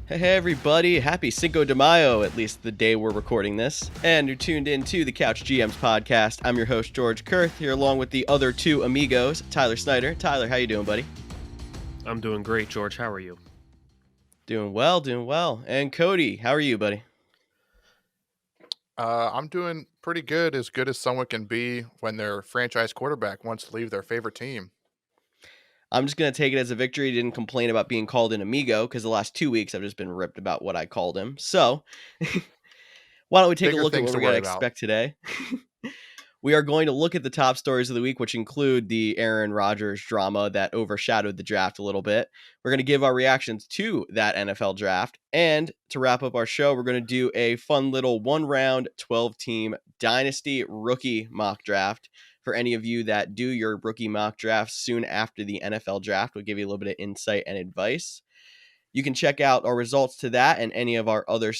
Hey everybody, happy Cinco de Mayo, at least the day we're recording this. And you're tuned in to the Couch GMs podcast. I'm your host, George Kerth, here along with the other two amigos, Tyler Snyder. Tyler, how you doing, buddy? I'm doing great, George. How are you? Doing well, doing well. And Cody, how are you, buddy? I'm doing pretty good as someone can be when their franchise quarterback wants to leave their favorite team. I'm just going to take it as a victory. Didn't complain about being called an amigo because the last 2 weeks I've just been ripped about what I called him. So, why don't we take a Bigger look at things what to we're going to worry about. expect today? We are going to look at the top stories of the week, which include the Aaron Rodgers drama that overshadowed the draft a little bit. We're going to give our reactions to that NFL draft. And to wrap up our show, we're going to do a fun little 1-round, 12-team Dynasty rookie mock draft. For any of you that do your rookie mock drafts soon after the NFL draft, we'll give you a little bit of insight and advice. You can check out our results to that and any of our other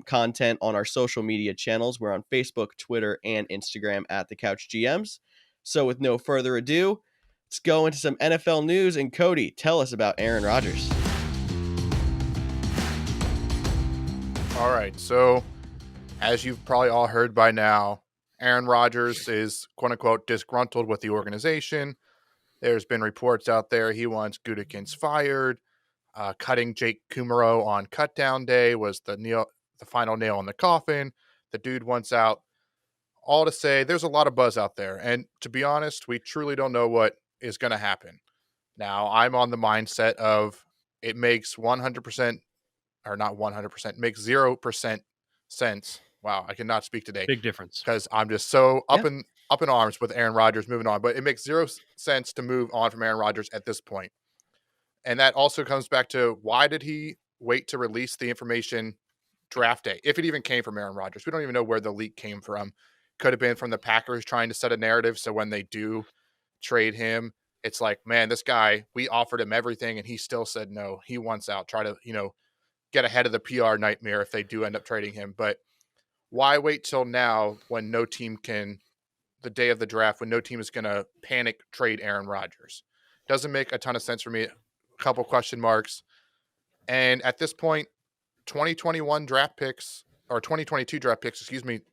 content on our social media channels. We're on Facebook, Twitter, and Instagram at the Couch GMs. So with no further ado, let's go into some NFL news. And Cody, tell us about Aaron Rodgers. All right, so as you've probably all heard by now, Aaron Rodgers is quote unquote disgruntled with the organization. There's been reports out there he wants Gutekunst fired. Cutting Jake Kumaro on cutdown day was the final nail in the coffin. The dude wants out. All to say, there's a lot of buzz out there, and to be honest, we truly don't know what is going to happen. Now, I'm on the mindset of it makes 100% or not 100%, makes 0% sense. Wow, I cannot speak today Big difference. because I'm just so Yeah. up in arms with Aaron Rodgers moving on. But it makes 0 sense to move on from Aaron Rodgers at this point. And that also comes back to why did he wait to release the information draft day, if it even came from Aaron Rodgers? We don't even know where the leak came from. Could have been from the Packers trying to set a narrative so when they do trade him, it's like, man, this guy, we offered him everything and he still said no. He wants out. Try to, get ahead of the PR nightmare if they do end up trading him. But why wait till now when no team can, the day of the draft, when no team is going to panic trade Aaron Rodgers? Doesn't make a ton of sense for me. A couple question marks. And at this point, 2021 draft picks or 2022 draft picks,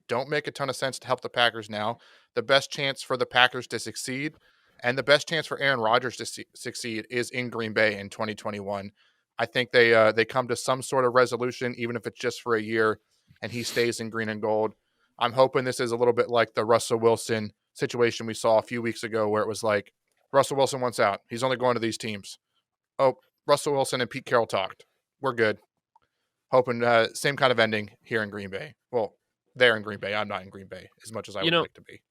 don't make a ton of sense to help the Packers now. The best chance for the Packers to succeed and the best chance for Aaron Rodgers to succeed is in Green Bay in 2021. I think they come to some sort of resolution, even if it's just for a year, and he stays in green and gold. I'm hoping this is a little bit like the Russell Wilson situation we saw a few weeks ago, where it was like Russell Wilson wants out. He's only going to these teams. Oh, Russell Wilson and Pete Carroll talked. We're good. Hoping same kind of ending here in Green Bay. Well, they're in Green Bay. I'm not in Green Bay as much as I would like to be.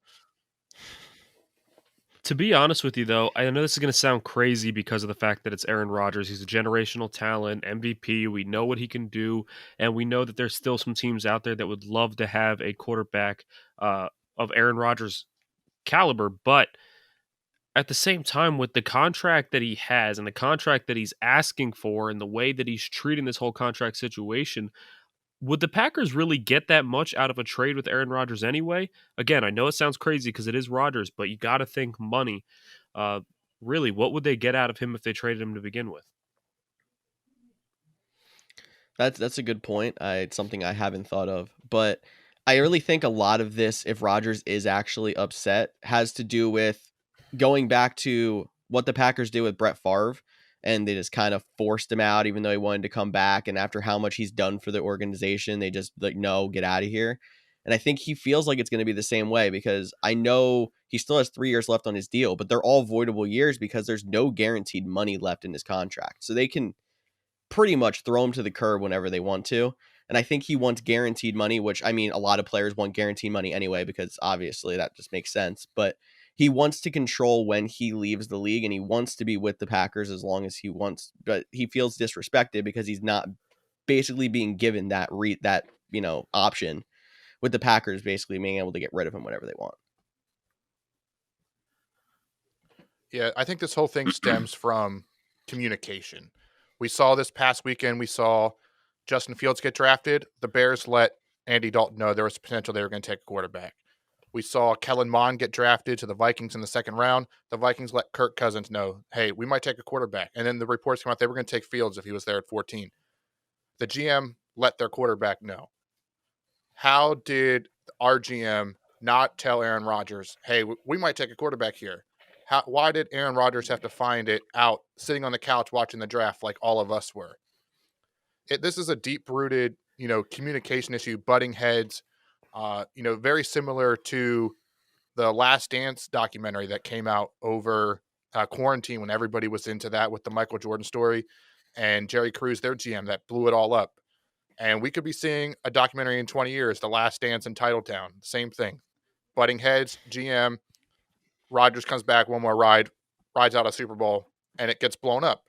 To be honest with you, though, I know this is going to sound crazy because of the fact that it's Aaron Rodgers. He's a generational talent, MVP. We know what he can do, and we know that there's still some teams out there that would love to have a quarterback of Aaron Rodgers' caliber. But at the same time, with the contract that he has and the contract that he's asking for and the way that he's treating this whole contract situation, would the Packers really get that much out of a trade with Aaron Rodgers anyway? Again, I know it sounds crazy because it is Rodgers, but you got to think money. Really, what would they get out of him if they traded him to begin with? That's a good point. It's something I haven't thought of, but I really think a lot of this, if Rodgers is actually upset, has to do with going back to what the Packers did with Brett Favre, and they just kind of forced him out, even though he wanted to come back. And after how much he's done for the organization, they just like, no, get out of here. And I think he feels like it's going to be the same way because I know he still has 3 years left on his deal, but they're all voidable years because there's no guaranteed money left in his contract. So they can pretty much throw him to the curb whenever they want to. And I think he wants guaranteed money, which I mean, a lot of players want guaranteed money anyway, because obviously that just makes sense. But he wants to control when he leaves the league and he wants to be with the Packers as long as he wants. But he feels disrespected because he's not basically being given that option with the Packers basically being able to get rid of him whenever they want. Yeah, I think this whole thing stems from communication. We saw this past weekend, we saw Justin Fields get drafted. The Bears let Andy Dalton know there was potential they were going to take a quarterback. We saw Kellen Mond get drafted to the Vikings in the second round. The Vikings let Kirk Cousins know, hey, we might take a quarterback. And then the reports came out they were going to take Fields if he was there at 14. the GM let their quarterback know. How did our GM not tell Aaron Rodgers, hey, we might take a quarterback here? Why did Aaron Rodgers have to find it out sitting on the couch watching the draft like all of us were? This is a deep-rooted, communication issue, butting heads, very similar to the Last Dance documentary that came out over quarantine when everybody was into that with the Michael Jordan story, and Jerry Cruz, their GM, that blew it all up. And we could be seeing a documentary in 20 years, The Last Dance in Titletown. Same thing. Butting heads, GM, Rodgers comes back, one more rides out a Super Bowl, and it gets blown up.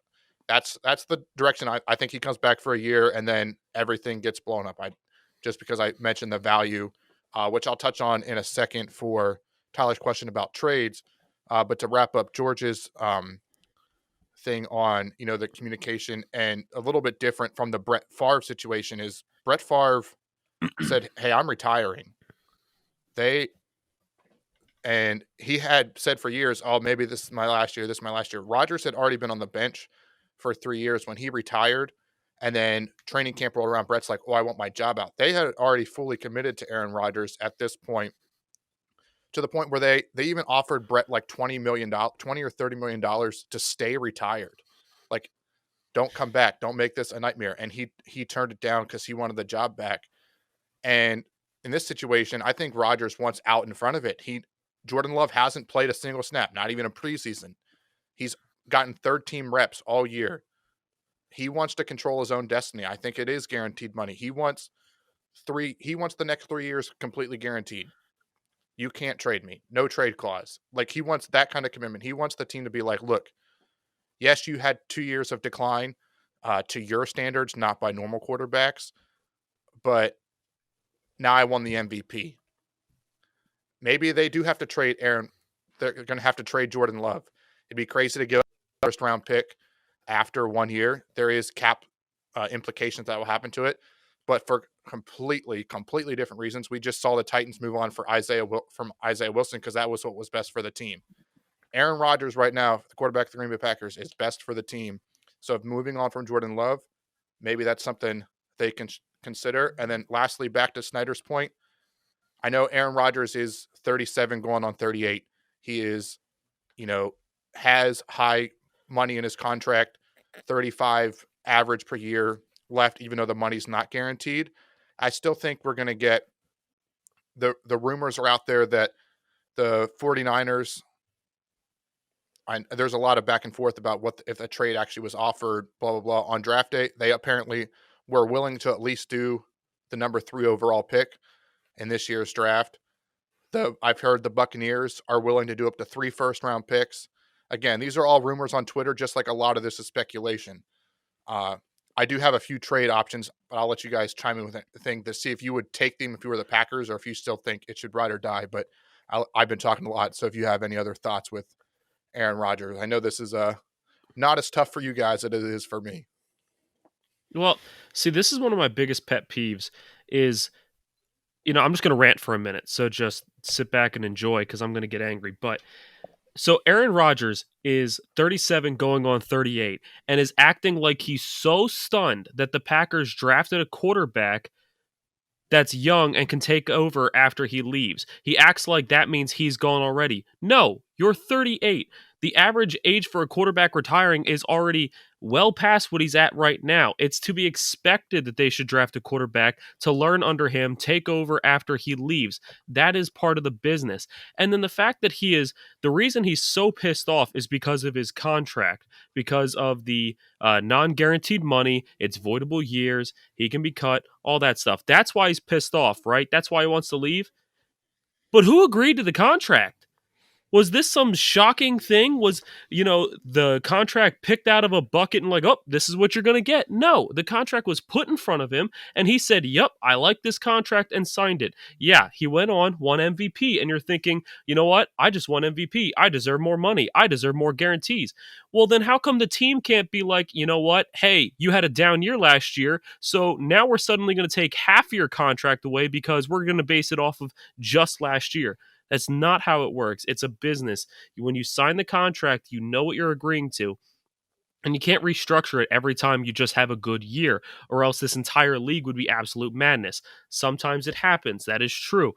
That's the direction I think he comes back for a year, and then everything gets blown up. Just because I mentioned the value, which I'll touch on in a second for Tyler's question about trades. But to wrap up George's thing on, the communication, and a little bit different from the Brett Favre situation is Brett Favre said, hey, I'm retiring. And he had said for years, oh, maybe this is my last year. Rodgers had already been on the bench for 3 years when he retired. And then training camp rolled around. Brett's like, oh, I want my job out. They had already fully committed to Aaron Rodgers at this point, to the point where they even offered Brett like $20 or $30 million to stay retired. Like, don't come back. Don't make this a nightmare. And he turned it down because he wanted the job back. And in this situation, I think Rodgers wants out in front of it. Jordan Love hasn't played a single snap, not even a preseason. He's gotten third team reps all year. He wants to control his own destiny. I think it is guaranteed money. He wants the next 3 years completely guaranteed. You can't trade me. No trade clause. Like, he wants that kind of commitment. He wants the team to be like, look, yes, you had 2 years of decline to your standards, not by normal quarterbacks, but now I won the MVP. Maybe they do have to trade Aaron. They're going to have to trade Jordan Love. It'd be crazy to give a first-round pick after 1 year. There is cap implications that will happen to it, but for completely different reasons. We just saw the Titans move on from Isaiah Wilson because that was what was best for the team. Aaron Rodgers right now, the quarterback of the Green Bay Packers, is best for the team. So if moving on from Jordan Love, maybe that's something they can consider. And then lastly, back to Snyder's point, I know Aaron Rodgers is 37 going on 38. He is, has high money in his contract, 35 average per year left, even though the money's not guaranteed. I still think we're going to get the rumors are out there that the 49ers, there's a lot of back and forth about what if a trade actually was offered, blah, blah, blah, on draft day. They apparently were willing to at least do the number 3 overall pick in this year's draft. I've heard the Buccaneers are willing to do up to 3 first-round picks. Again, these are all rumors on Twitter, just like a lot of this is speculation. I do have a few trade options, but I'll let you guys chime in with anything to see if you would take them if you were the Packers or if you still think it should ride or die. But I've been talking a lot, so if you have any other thoughts with Aaron Rodgers, I know this is not as tough for you guys as it is for me. Well, see, this is one of my biggest pet peeves is, I'm just going to rant for a minute, so just sit back and enjoy because I'm going to get angry. But so Aaron Rodgers is 37 going on 38 and is acting like he's so stunned that the Packers drafted a quarterback that's young and can take over after he leaves. He acts like that means he's gone already. No, you're 38. The average age for a quarterback retiring is already well past what he's at right now. It's to be expected that they should draft a quarterback to learn under him, take over after he leaves. That is part of the business. And then the fact that the reason he's so pissed off is because of his contract, because of the non-guaranteed money, it's voidable years, he can be cut, all that stuff. That's why he's pissed off, right? That's why he wants to leave. But who agreed to the contract? Was this some shocking thing? Was, the contract picked out of a bucket and like, oh, this is what you're going to get? No, the contract was put in front of him and he said, yep, I like this contract and signed it. Yeah, he went on, won MVP. And you're thinking, you know what? I just won MVP. I deserve more money. I deserve more guarantees. Well, then how come the team can't be like, you know what? Hey, you had a down year last year. So now we're suddenly going to take half your contract away because we're going to base it off of just last year. That's not how it works. It's a business. When you sign the contract, you know what you're agreeing to. And you can't restructure it every time you just have a good year, or else this entire league would be absolute madness. Sometimes it happens. That is true.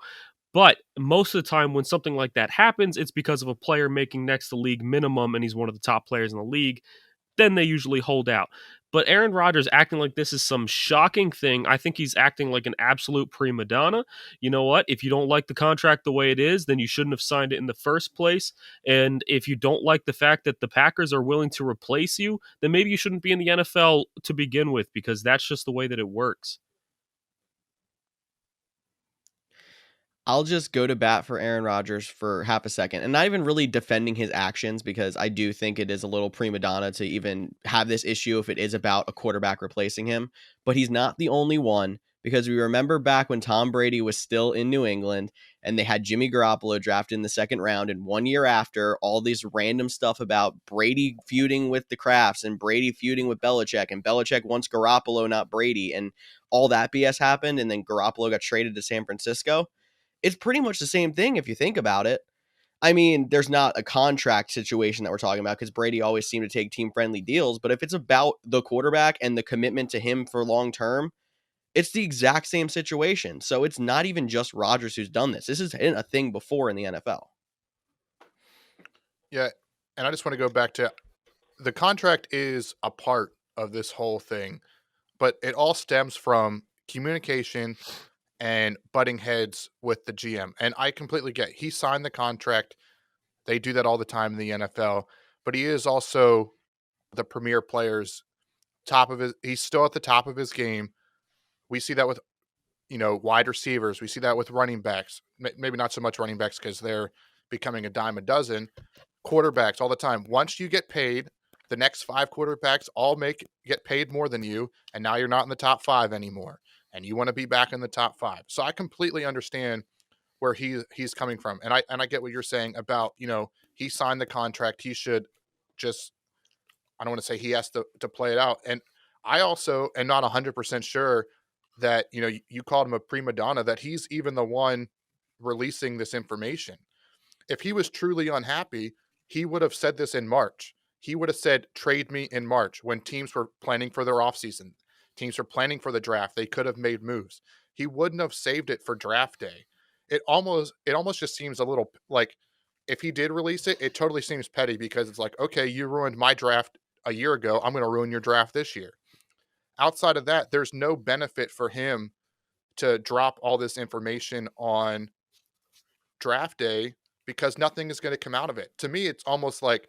But most of the time, when something like that happens, it's because of a player making next to league minimum and he's one of the top players in the league. Then they usually hold out. But Aaron Rodgers acting like this is some shocking thing. I think he's acting like an absolute prima donna. You know what? If you don't like the contract the way it is, then you shouldn't have signed it in the first place. And if you don't like the fact that the Packers are willing to replace you, then maybe you shouldn't be in the NFL to begin with, because that's just the way that it works. I'll just go to bat for Aaron Rodgers for half a second, and not even really defending his actions, because I do think it is a little prima donna to even have this issue if it is about a quarterback replacing him. But he's not the only one, because we remember back when Tom Brady was still in New England and they had Jimmy Garoppolo drafted in the second round, and 1 year after, all these random stuff about Brady feuding with the Crafts and Brady feuding with Belichick, and Belichick wants Garoppolo, not Brady, and all that BS happened, and then Garoppolo got traded to San Francisco. It's pretty much the same thing if you think about it. I mean, there's not a contract situation that we're talking about, because Brady always seemed to take team-friendly deals. But if it's about the quarterback and the commitment to him for long term, it's the exact same situation. So it's not even just Rodgers who's done this. This has been a thing before in the NFL. Yeah, and I just want to go back to the contract is a part of this whole thing, but it all stems from communication and butting heads with the GM. And I completely get he signed the contract. They do that all the time in the NFL, but he is also the premier player's top of his he's still at the top of his game. We see that with wide receivers. We see that with running backs. Maybe not so much running backs because they're becoming a dime a dozen. Quarterbacks all the time. Once you get paid, the next 5 quarterbacks all get paid more than you, and now you're not in the top 5 anymore, and you want to be back in the top 5. So I completely understand where he's coming from, and I get what you're saying about he signed the contract. He should just I don't want to say he has to play it out, and I also am not 100% sure that you called him a prima donna, that he's even the one releasing this information. If he was truly unhappy, he would have said this in March. He would have said, trade me in March, when teams were planning for their offseason. Teams were planning for the draft. They could have made moves. He wouldn't have saved it for draft day. It almost just seems a little like, if he did release it, it totally seems petty, because it's like, okay, you ruined my draft a year ago. I'm going to ruin your draft this year. Outside of that, there's no benefit for him to drop all this information on draft day, because nothing is going to come out of it. To me, it's almost like,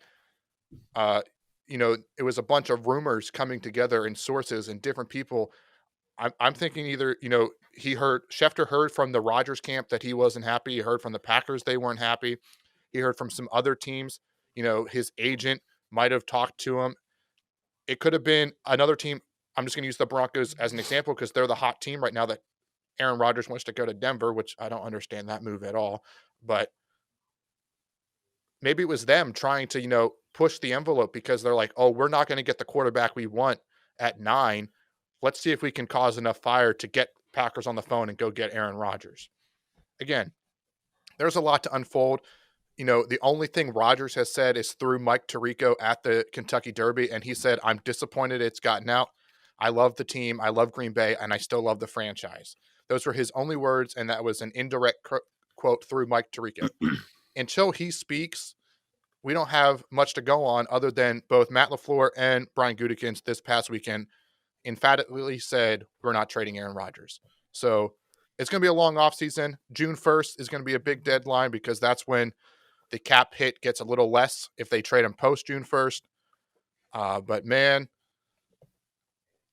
it was a bunch of rumors coming together and sources and different people. I'm thinking either, Schefter heard from the Rodgers camp that he wasn't happy. He heard from the Packers they weren't happy. He heard from some other teams. His agent might have talked to him. It could have been another team. I'm just going to use the Broncos as an example, because they're the hot team right now, that Aaron Rodgers wants to go to Denver, which I don't understand that move at all. But maybe it was them trying to, push the envelope, because they're like, oh, we're not going to get the quarterback we want at 9. Let's see if we can cause enough fire to get Packers on the phone and go get Aaron Rodgers. Again, there's a lot to unfold. The only thing Rodgers has said is through Mike Tirico at the Kentucky Derby, and he said, I'm disappointed it's gotten out. I love the team. I love Green Bay, and I still love the franchise. Those were his only words, and that was an indirect quote through Mike Tirico. Until he speaks, we don't have much to go on, other than both Matt LaFleur and Brian Gutekunst this past weekend emphatically said, we're not trading Aaron Rodgers. So it's going to be a long offseason. June 1st is going to be a big deadline, because that's when the cap hit gets a little less if they trade him post June 1st. But man,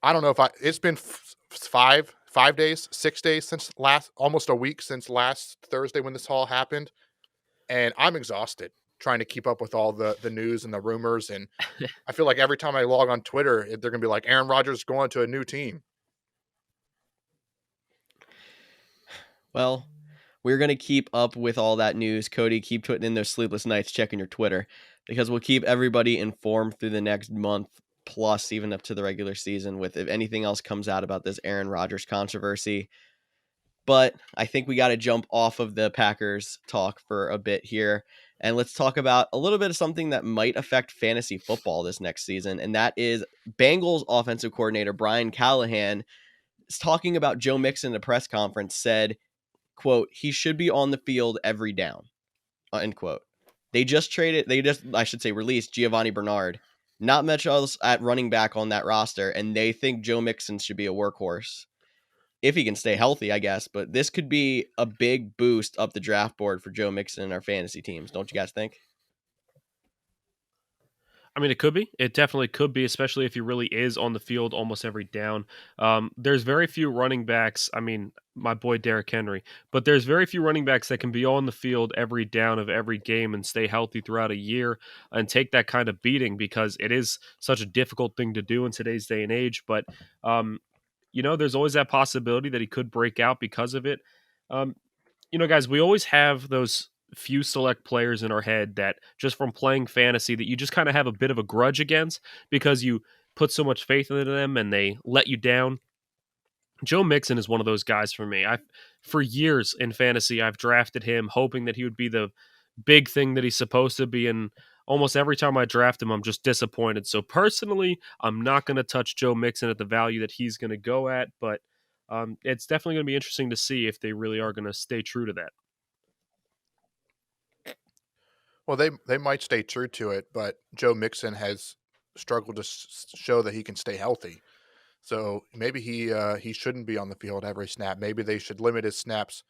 I don't know if it's been 6 days since almost a week since last Thursday when this all happened. And I'm exhausted trying to keep up with all the news and the rumors. And I feel like every time I log on Twitter, they're going to be like, Aaron Rodgers going to a new team. Well, we're going to keep up with all that news. Cody, keep putting in those sleepless nights checking your Twitter, because we'll keep everybody informed through the next month, plus even up to the regular season, with if anything else comes out about this Aaron Rodgers controversy. But I think we got to jump off of the Packers talk for a bit here And let's talk about a little bit of something that might affect fantasy football this next season, and that is Bengals offensive coordinator Brian Callahan is talking about Joe Mixon in a press conference, said, quote, "He should be on the field every down," end quote. I should say, released Giovanni Bernard. Not much else at running back on that roster, and they think Joe Mixon should be a workhorse. If he can stay healthy, I guess. But this could be a big boost up the draft board for Joe Mixon and our fantasy teams. Don't you guys think? I mean, it could be. It definitely could be, especially if he really is on the field almost every down. There's very few running backs. I mean, my boy Derrick Henry, but there's very few running backs that can be on the field every down of every game and stay healthy throughout a year and take that kind of beating, because it is such a difficult thing to do in today's day and age. But, there's always that possibility that he could break out because of it. Um, guys, we always have those few select players in our head that just from playing fantasy that you just kind of have a bit of a grudge against because you put so much faith into them and they let you down. Joe Mixon is one of those guys for me. For years in fantasy, I've drafted him hoping that he would be the big thing that he's supposed to be, and almost every time I draft him, I'm just disappointed. So personally, I'm not going to touch Joe Mixon at the value that he's going to go at, but it's definitely going to be interesting to see if they really are going to stay true to that. Well, they might stay true to it, but Joe Mixon has struggled to show that he can stay healthy. So maybe he shouldn't be on the field every snap. Maybe they should limit his snaps,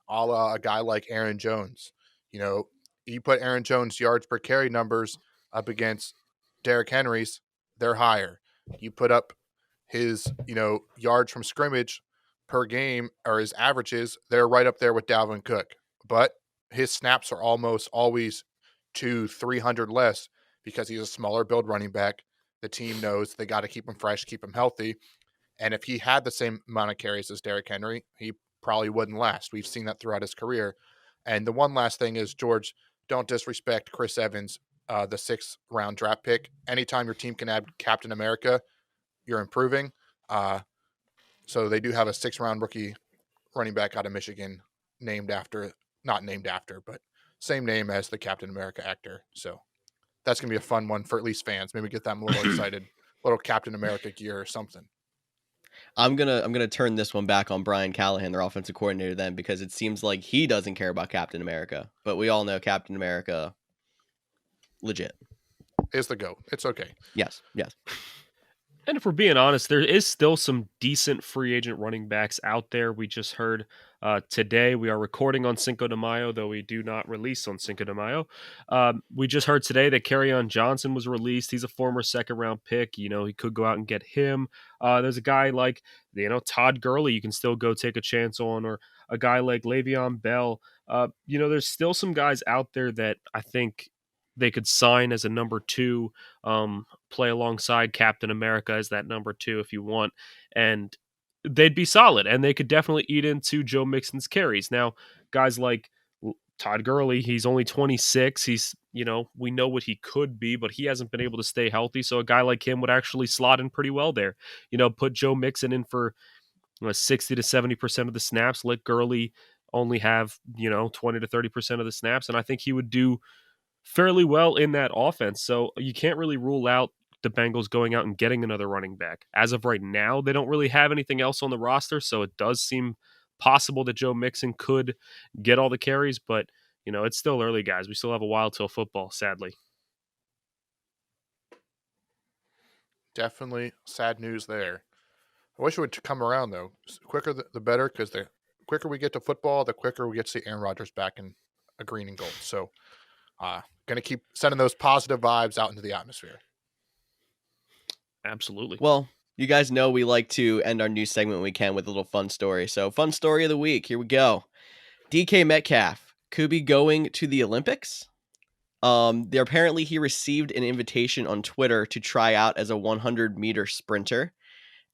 a la a guy like Aaron Jones. You put Aaron Jones' yards per carry numbers up against Derrick Henry's, they're higher. You put up his yards from scrimmage per game, or his averages, they're right up there with Dalvin Cook. But his snaps are almost always 200-300 less because he's a smaller build running back. The team knows they got to keep him fresh, keep him healthy. And if he had the same amount of carries as Derrick Henry, he probably wouldn't last. We've seen that throughout his career. And the one last thing is, George, don't disrespect Chris Evans, the 6th-round draft pick. Anytime your team can add Captain America, you're improving. So they do have a 6th-round rookie running back out of Michigan not named after, but same name as the Captain America actor. So that's going to be a fun one for at least fans. Maybe get them a little excited, little Captain America gear or something. I'm gonna turn this one back on Brian Callahan, their offensive coordinator, then, because it seems like he doesn't care about Captain America, but we all know Captain America, legit, is the GOAT. It's okay. Yes. And if we're being honest, there is still some decent free agent running backs out there. We just heard today, we are recording on Cinco de Mayo, though we do not release on Cinco de Mayo. We just heard today that Kerryon Johnson was released. He's a former 2nd-round pick. He could go out and get him. There's a guy like, Todd Gurley you can still go take a chance on, or a guy like Le'Veon Bell. There's still some guys out there that I think they could sign as a number 2, play alongside Captain America as that number 2 if you want, and they'd be solid, and they could definitely eat into Joe Mixon's carries. Now, guys like Todd Gurley, he's only 26. He's, we know what he could be, but he hasn't been able to stay healthy, so a guy like him would actually slot in pretty well there. Put Joe Mixon in for 60 to 70% of the snaps, let Gurley only have, 20 to 30% of the snaps, and I think he would do fairly well in that offense. So you can't really rule out the Bengals going out and getting another running back. As of right now, they don't really have anything else on the roster, so it does seem possible that Joe Mixon could get all the carries, but it's still early, guys. We still have a while till football, sadly. Definitely sad news there. I wish it would come around, though. The quicker the better, because the quicker we get to football, the quicker we get to see Aaron Rodgers back in a green and gold. So going to keep sending those positive vibes out into the atmosphere. Absolutely. Well, you guys know we like to end our news segment when we can with a little fun story. So, fun story of the week. Here we go. DK Metcalf could be going to the Olympics. Apparently he received an invitation on Twitter to try out as a 100-meter sprinter,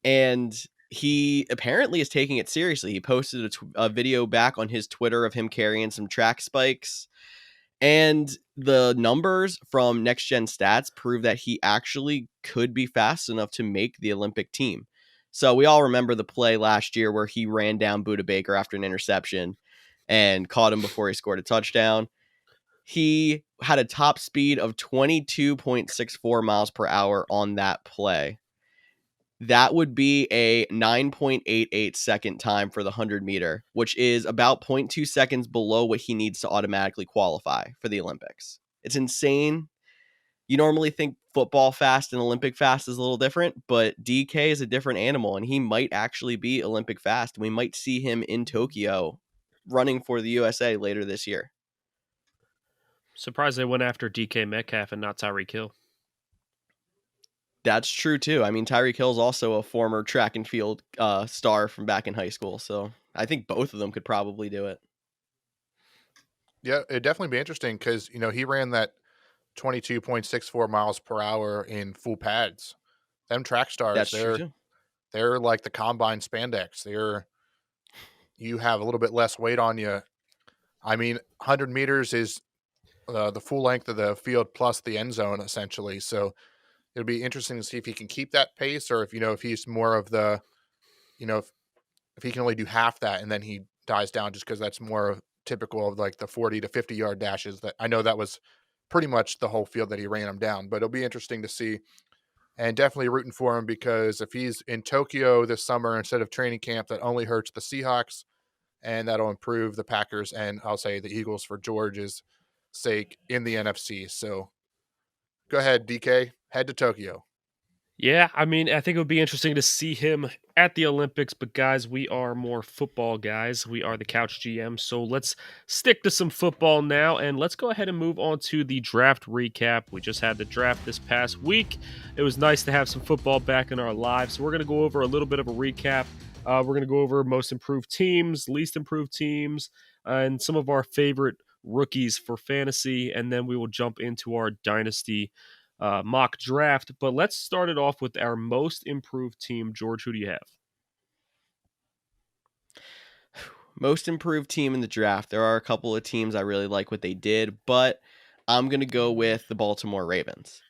and he apparently is taking it seriously. He posted a video back on his Twitter of him carrying some track spikes, and the numbers from Next Gen Stats prove that he actually could be fast enough to make the Olympic team. So we all remember the play last year where he ran down Budda Baker after an interception and caught him before he scored a touchdown. He had a top speed of 22.64 miles per hour on that play. That would be a 9.88 second time for the 100 meter, which is about 0.2 seconds below what he needs to automatically qualify for the Olympics. It's insane. You normally think football fast and Olympic fast is a little different, but DK is a different animal, and he might actually be Olympic fast. We might see him in Tokyo running for the USA later this year. Surprised they went after DK Metcalf and not Tyreek Hill. That's true too. I mean, Tyreek Hill's also a former track and field star from back in high school, so I think both of them could probably do it. Yeah, it'd definitely be interesting because, he ran that 22.64 miles per hour in full pads. Them track stars, That's true too. they're like the combine spandex. You have a little bit less weight on you. I mean, 100 meters is the full length of the field plus the end zone, essentially. So it'll be interesting to see if he can keep that pace, or if he's more of the, if he can only do half that and then he dies down, just because that's more typical of like the 40 to 50-yard dashes. That I know that was pretty much the whole field that he ran him down, but it'll be interesting to see, and definitely rooting for him, because if he's in Tokyo this summer instead of training camp, that only hurts the Seahawks, and that'll improve the Packers and I'll say the Eagles for George's sake in the NFC. So go ahead, DK, head to Tokyo. Yeah, I mean, I think it would be interesting to see him at the Olympics, but guys, we are more football guys. We are the Couch GMs, so let's stick to some football now, and let's go ahead and move on to the draft recap. We just had the draft this past week. It was nice to have some football back in our lives, so we're going to go over a little bit of a recap. We're going to go over most improved teams, least improved teams, and some of our favorite rookies for fantasy, and then we will jump into our Dynasty mock draft. But let's start it off with our most improved team. George, who do you have? Most improved team in the draft. There are a couple of teams I really like what they did, but I'm going to go with the Baltimore Ravens.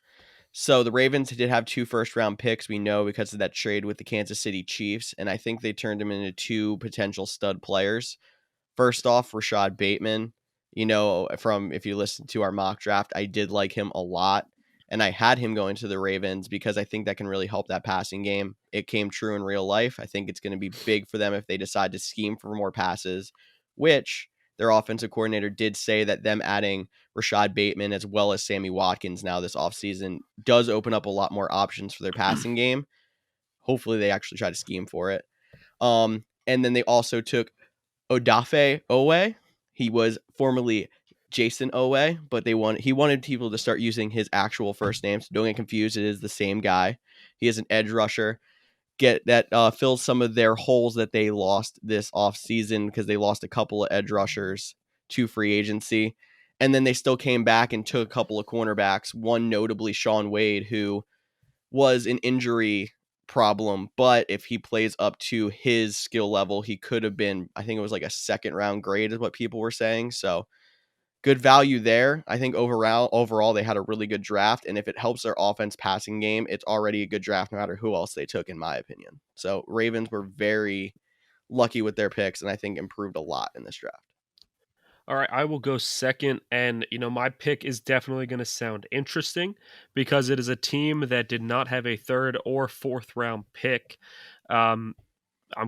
So the Ravens did have 2 first-round picks, we know, because of that trade with the Kansas City Chiefs, and I think they turned them into 2 potential stud players. First off, Rashad Bateman. From if you listen to our mock draft, I did like him a lot, and I had him going to the Ravens because I think that can really help that passing game. It came true in real life. I think it's going to be big for them if they decide to scheme for more passes, which their offensive coordinator did say that them adding Rashad Bateman as well as Sammy Watkins now this offseason does open up a lot more options for their passing game. Hopefully they actually try to scheme for it. And then they also took Odafe Owe. He was formerly Jason Owe, but he wanted people to start using his actual first name, so don't get confused. It is the same guy. He is an edge rusher. Fills some of their holes that they lost this offseason because they lost a couple of edge rushers to free agency. And then they still came back and took a couple of cornerbacks, one notably Sean Wade, who was an injury problem, but if he plays up to his skill level, he could have been, I think it was like a 2nd-round grade is what people were saying. So good value there. I think overall they had a really good draft, and if it helps their offense passing game, it's already a good draft no matter who else they took, in my opinion. So Ravens were very lucky with their picks, and I think improved a lot in this draft. All right, I will go second, and my pick is definitely going to sound interesting because it is a team that did not have a 3rd or 4th round pick. I'm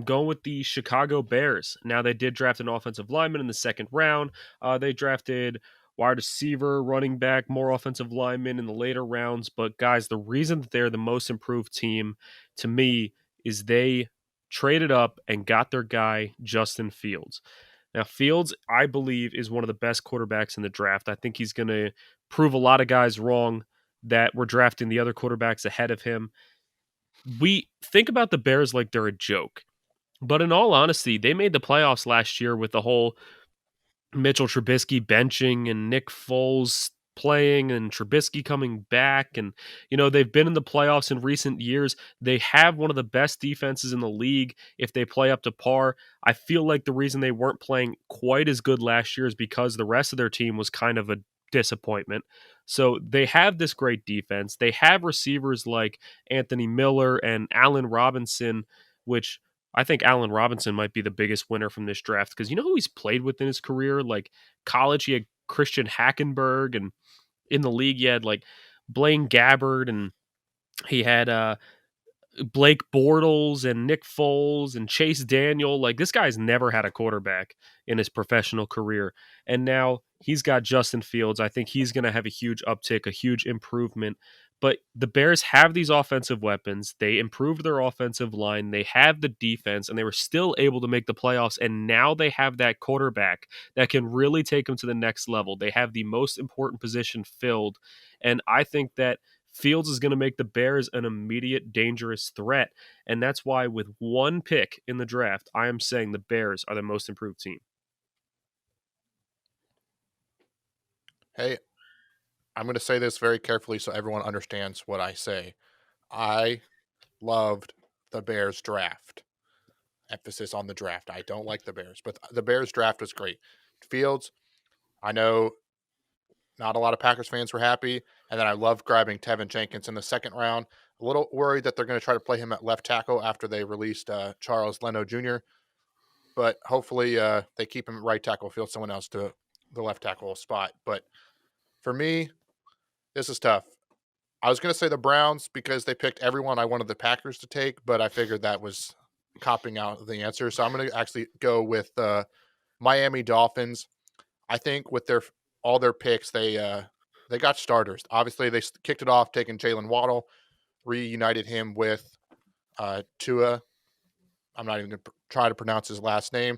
going with the Chicago Bears. Now, they did draft an offensive lineman in the 2nd round. They drafted wide receiver, running back, more offensive linemen in the later rounds. But guys, the reason that they're the most improved team to me is they traded up and got their guy, Justin Fields. Now, Fields, I believe, is one of the best quarterbacks in the draft. I think he's going to prove a lot of guys wrong that were drafting the other quarterbacks ahead of him. We think about the Bears like they're a joke. But in all honesty, they made the playoffs last year with the whole Mitchell Trubisky benching and Nick Foles playing and Trubisky coming back. And, they've been in the playoffs in recent years. They have one of the best defenses in the league if they play up to par. I feel like the reason they weren't playing quite as good last year is because the rest of their team was kind of a disappointment. So they have this great defense. They have receivers like Anthony Miller and Allen Robinson, which I think Allen Robinson might be the biggest winner from this draft because who he's played with in his career? Like college, he had Christian Hackenberg, and in the league you had like Blaine Gabbert, and he had Blake Bortles and Nick Foles and Chase Daniel. Like, this guy's never had a quarterback in his professional career. And now he's got Justin Fields. I think he's going to have a huge uptick, a huge improvement. But the Bears have these offensive weapons. They improved their offensive line. They have the defense, and they were still able to make the playoffs. And now they have that quarterback that can really take them to the next level. They have the most important position filled. And I think that Fields is going to make the Bears an immediate dangerous threat. And that's why, with one pick in the draft, I am saying the Bears are the most improved team. Hey, I'm going to say this very carefully so everyone understands what I say. I loved the Bears draft. Emphasis on the draft. I don't like the Bears, but the Bears draft was great. Fields, I know not a lot of Packers fans were happy. And then I loved grabbing Tevin Jenkins in the second round. A little worried that they're going to try to play him at left tackle after they released Charles Leno Jr. But hopefully they keep him at right tackle, field someone else to the left tackle spot. But for me, this is tough. I was going to say the Browns because they picked everyone I wanted the Packers to take, but I figured that was copping out the answer. So I'm going to actually go with Miami Dolphins. I think with all their picks, they got starters. Obviously, they kicked it off taking Jalen Waddle, reunited him with Tua. I'm not even going to try to pronounce his last name.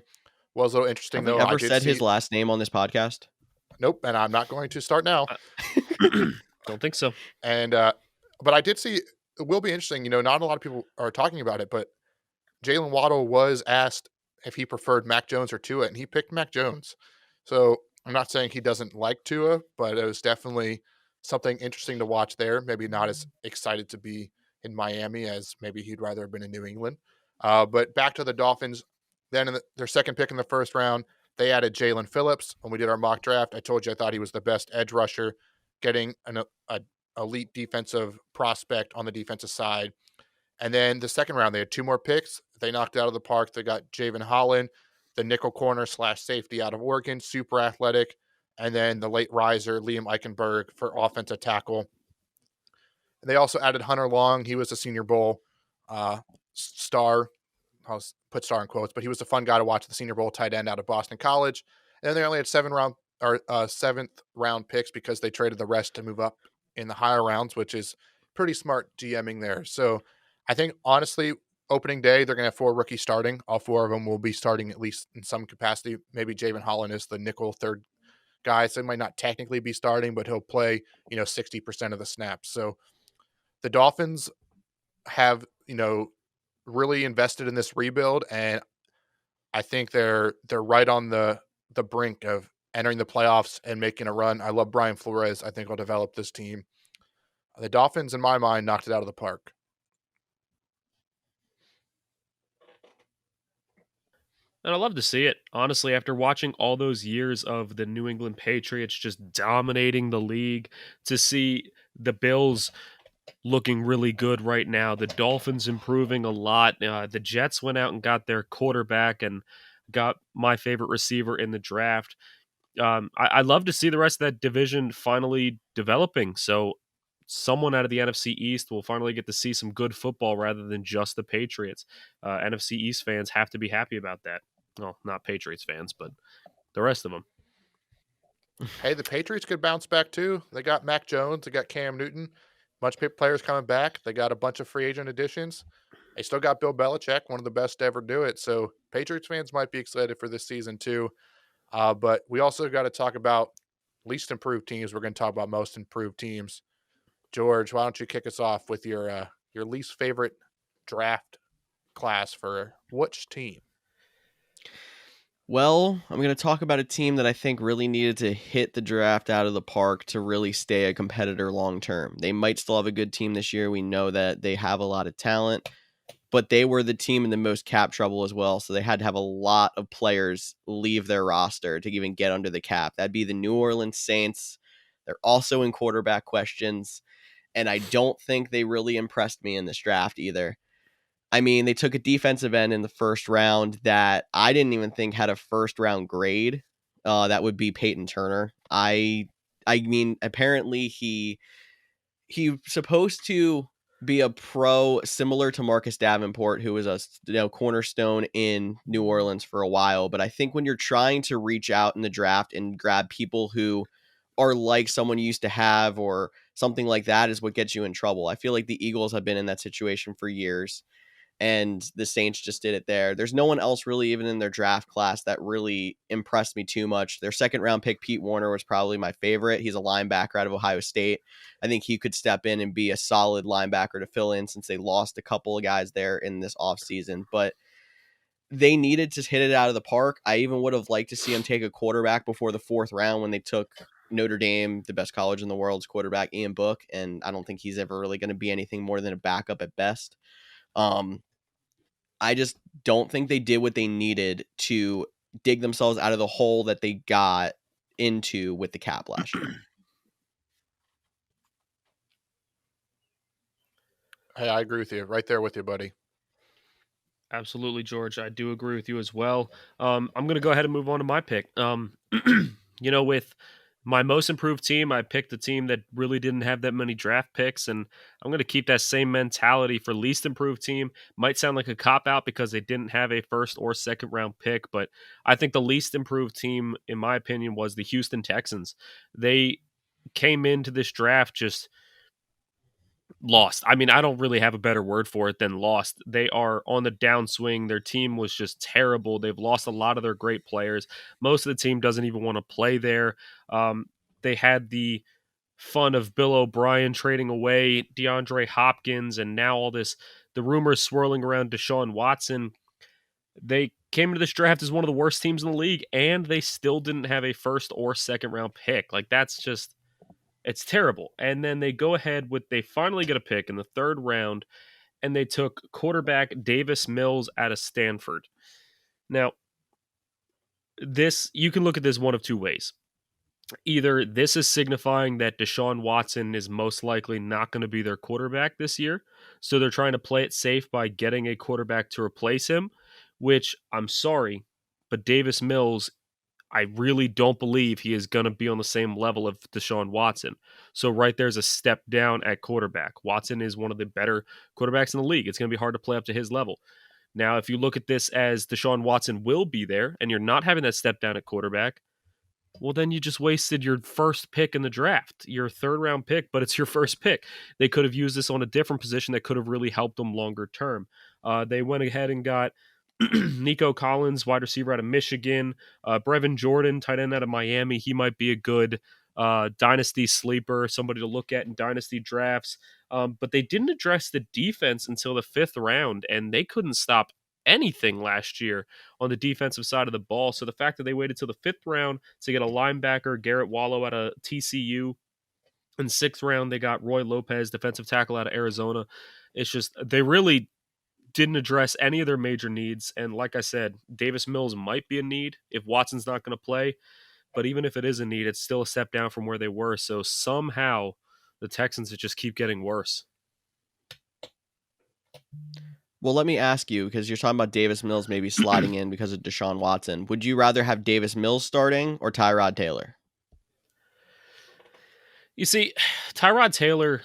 Was a little interesting, Have though. we ever said his last name on this podcast? Nope, and I'm not going to start now. Don't think so. And but I did see it will be interesting. Not a lot of people are talking about it, but Jalen Waddle was asked if he preferred Mac Jones or Tua, and he picked Mac Jones. So I'm not saying he doesn't like Tua, but it was definitely something interesting to watch there. Maybe not as excited to be in Miami as maybe he'd rather have been in New England. But back to the Dolphins. Then in their second pick in the first round, they added Jalen Phillips. When we did our mock draft, I told you I thought he was the best edge rusher, getting an elite defensive prospect on the defensive side. And then the second round, they had two more picks. They knocked it out of the park. They got Javen Holland, the nickel corner / safety out of Oregon, super athletic. And then the late riser, Liam Eichenberg, for offensive tackle. And they also added Hunter Long. He was a Senior Bowl star. I'll put star in quotes, but he was a fun guy to watch, the Senior Bowl tight end out of Boston College. And then they only had seventh round picks because they traded the rest to move up in the higher rounds, which is pretty smart GMing there. So I think, honestly, opening day, they're going to have 4 rookies starting. All 4 of them will be starting at least in some capacity. Maybe Javen Holland is the nickel third guy, so he might not technically be starting, but he'll play, 60% of the snaps. So the Dolphins have, really invested in this rebuild, and I think they're right on the brink of entering the playoffs and making a run. I love Brian Flores. I think he'll develop this team. The Dolphins, in my mind, knocked it out of the park. And I love to see it. Honestly, after watching all those years of the New England Patriots just dominating the league, to see the Bills looking really good right now, the Dolphins improving a lot. The Jets went out and got their quarterback and got my favorite receiver in the draft. I love to see the rest of that division finally developing. So someone out of the NFC East will finally get to see some good football rather than just the Patriots. NFC East fans have to be happy about that. Well, not Patriots fans, but the rest of them. Hey, the Patriots could bounce back too. They got Mac Jones. They got Cam Newton. Bunch of players coming back. They got a bunch of free agent additions. They still got Bill Belichick, one of the best to ever do it. So Patriots fans might be excited for this season too. But we also got to talk about least improved teams. We're going to talk about most improved teams. George, why don't you kick us off with your least favorite draft class for which team? Well, I'm going to talk about a team that I think really needed to hit the draft out of the park to really stay a competitor long term. They might still have a good team this year. We know that they have a lot of talent, but they were the team in the most cap trouble as well. So they had to have a lot of players leave their roster to even get under the cap. That'd be the New Orleans Saints. They're also in quarterback questions, and I don't think they really impressed me in this draft either. I mean, they took a defensive end in the first round that I didn't even think had a first round grade. That would be Peyton Turner. I mean, apparently he's supposed to be a pro similar to Marcus Davenport, who was a cornerstone in New Orleans for a while. But I think when you're trying to reach out in the draft and grab people who are like someone you used to have or something like that is what gets you in trouble. I feel like the Eagles have been in that situation for years, and the Saints just did it there. There's no one else really even in their draft class that really impressed me too much. Their second round pick, Pete Warner, was probably my favorite. He's a linebacker out of Ohio State. I think he could step in and be a solid linebacker to fill in since they lost a couple of guys there in this offseason. But they needed to hit it out of the park. I even would have liked to see him take a quarterback before the fourth round when they took Notre Dame, the best college in the world's quarterback, Ian Book. And I don't think he's ever really going to be anything more than a backup at best. I just don't think they did what they needed to dig themselves out of the hole that they got into with the cap last year. Hey, I agree with you. Right there with you, buddy. Absolutely, George. I do agree with you as well. I'm going to go ahead and move on to my pick. With my most improved team, I picked a team that really didn't have that many draft picks, and I'm going to keep that same mentality for least improved team. Might sound like a cop-out because they didn't have a first or second round pick, but I think the least improved team, in my opinion, was the Houston Texans. They came into this draft just lost. I mean, I don't really have a better word for it than lost. They are on the downswing. Their team was just terrible. They've lost a lot of their great players. Most of the team doesn't even want to play there. They had the fun of Bill O'Brien trading away DeAndre Hopkins, and now the rumors swirling around Deshaun Watson. They came into this draft as one of the worst teams in the league, and they still didn't have a first or second round pick. Like, that's just, it's terrible. And then they go ahead they finally get a pick in the third round, and they took quarterback Davis Mills out of Stanford. Now, you can look at this one of two ways. Either this is signifying that Deshaun Watson is most likely not going to be their quarterback this year, so they're trying to play it safe by getting a quarterback to replace him, which, I'm sorry, but Davis Mills, I really don't believe he is going to be on the same level of Deshaun Watson. So right there's a step down at quarterback. Watson is one of the better quarterbacks in the league. It's going to be hard to play up to his level. Now, if you look at this as Deshaun Watson will be there and you're not having that step down at quarterback, well, then you just wasted your first pick in the draft, your third round pick, but it's your first pick. They could have used this on a different position that could have really helped them longer term. They went ahead and got Nico Collins, wide receiver out of Michigan, Brevin Jordan, tight end out of Miami. He might be a good dynasty sleeper, somebody to look at in dynasty drafts. But they didn't address the defense until the fifth round, and they couldn't stop anything last year on the defensive side of the ball. So the fact that they waited till the fifth round to get a linebacker, Garrett Wallow out of TCU, in sixth round they got Roy Lopez, defensive tackle out of Arizona. It's just they really didn't address any of their major needs. And like I said, Davis Mills might be a need if Watson's not going to play. But even if it is a need, it's still a step down from where they were. So somehow the Texans just keep getting worse. Well, let me ask you, because you're talking about Davis Mills maybe sliding in because of Deshaun Watson. Would you rather have Davis Mills starting or Tyrod Taylor? You see, Tyrod Taylor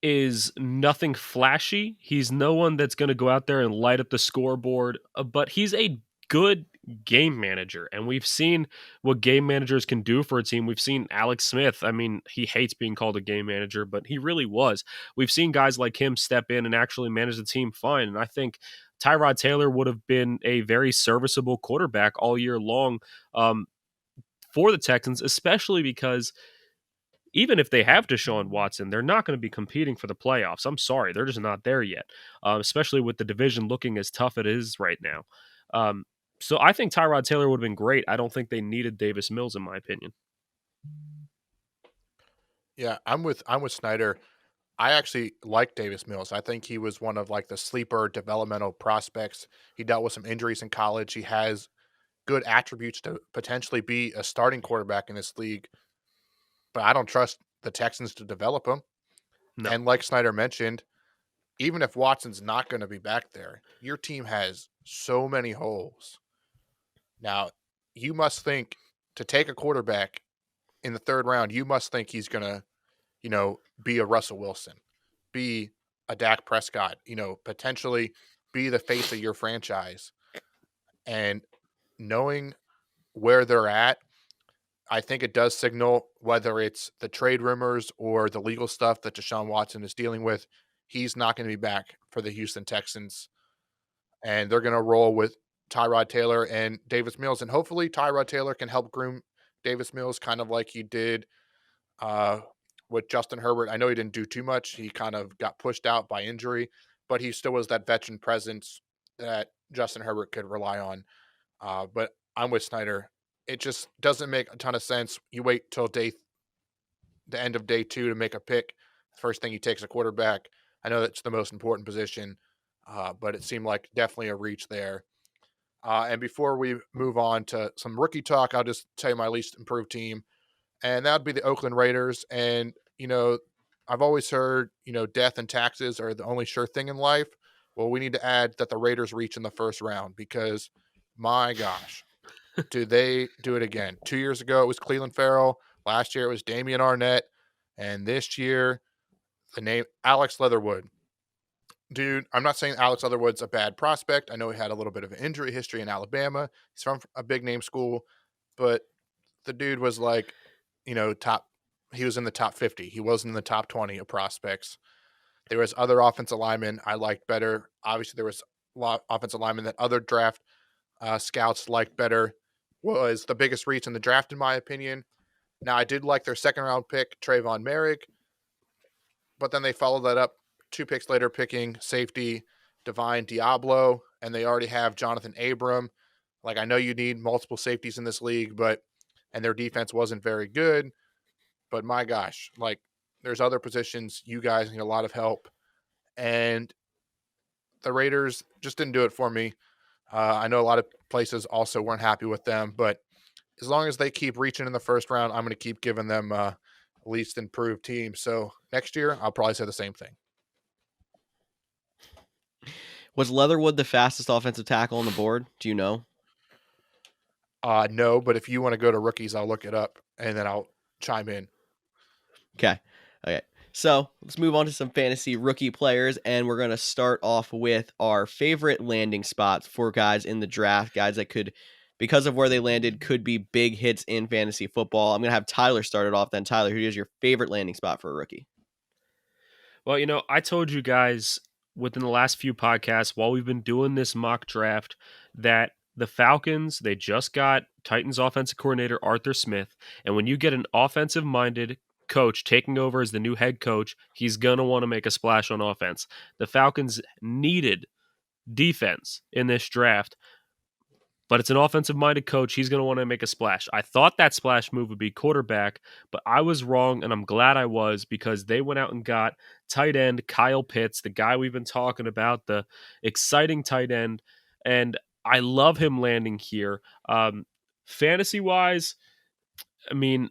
is nothing flashy. He's no one that's going to go out there and light up the scoreboard, but he's a good game manager. And we've seen what game managers can do for a team. We've seen Alex Smith. I mean, he hates being called a game manager, but he really was. We've seen guys like him step in and actually manage the team fine. And I think Tyrod Taylor would have been a very serviceable quarterback all year long for the Texans, especially because even if they have Deshaun Watson, they're not going to be competing for the playoffs. I'm sorry, they're just not there yet, especially with the division looking as tough it is right now. So I think Tyrod Taylor would have been great. I don't think they needed Davis Mills, in my opinion. Yeah, I'm with Snyder. I actually like Davis Mills. I think he was one of like the sleeper developmental prospects. He dealt with some injuries in college. He has good attributes to potentially be a starting quarterback in this league, but I don't trust the Texans to develop him. No. And like Snyder mentioned, even if Watson's not going to be back there, your team has so many holes. Now, you must think to take a quarterback in the third round, you must think he's going to, be a Russell Wilson, be a Dak Prescott, potentially be the face of your franchise. And knowing where they're at, I think it does signal, whether it's the trade rumors or the legal stuff that Deshaun Watson is dealing with, he's not going to be back for the Houston Texans. And they're going to roll with Tyrod Taylor and Davis Mills. And hopefully Tyrod Taylor can help groom Davis Mills, kind of like he did with Justin Herbert. I know he didn't do too much. He kind of got pushed out by injury, but he still was that veteran presence that Justin Herbert could rely on. But I'm with Snyder. It just doesn't make a ton of sense. You wait till the end of day 2 to make a pick. First thing he takes a quarterback. I know that's the most important position, but it seemed like definitely a reach there. And before we move on to some rookie talk, I'll just tell you my least improved team, and that would be the Oakland Raiders. And, I've always heard, death and taxes are the only sure thing in life. Well, we need to add that the Raiders reach in the first round, because my gosh, do they do it again? 2 years ago, it was Cleveland Farrell. Last year, it was Damian Arnett. And this year, the name Alex Leatherwood. Dude, I'm not saying Alex Leatherwood's a bad prospect. I know he had a little bit of an injury history in Alabama. He's from a big name school, but the dude was like, he was in the top 50. He wasn't in the top 20 of prospects. There was other offensive linemen I liked better. Obviously, there was a lot of offensive linemen that other draft scouts liked better. Was the biggest reach in the draft, in my opinion. Now, I did like their second round pick, Trayvon Merrick, but then they followed that up 2 picks later, picking safety Divine Diablo, and they already have Jonathan Abram. Like, I know you need multiple safeties in this league, and their defense wasn't very good, but my gosh, like, there's other positions you guys need a lot of help, and the Raiders just didn't do it for me. I know a lot of places also weren't happy with them, but as long as they keep reaching in the first round, I'm going to keep giving them least improved team. So next year, I'll probably say the same thing. Was Leatherwood the fastest offensive tackle on the board? Do you know? No, but if you want to go to rookies, I'll look it up and then I'll chime in. Okay. So let's move on to some fantasy rookie players, and we're going to start off with our favorite landing spots for guys in the draft, guys that could, because of where they landed, could be big hits in fantasy football. I'm going to have Tyler start it off then. Tyler, who is your favorite landing spot for a rookie? Well, I told you guys within the last few podcasts, while we've been doing this mock draft, that the Falcons, they just got Titans offensive coordinator Arthur Smith, and when you get an offensive-minded coach taking over as the new head coach, he's going to want to make a splash on offense. The Falcons needed defense in this draft, but it's an offensive-minded coach. He's going to want to make a splash. I thought that splash move would be quarterback, but I was wrong, and I'm glad I was, because they went out and got tight end Kyle Pitts, the guy we've been talking about, the exciting tight end, and I love him landing here. Fantasy-wise, I mean,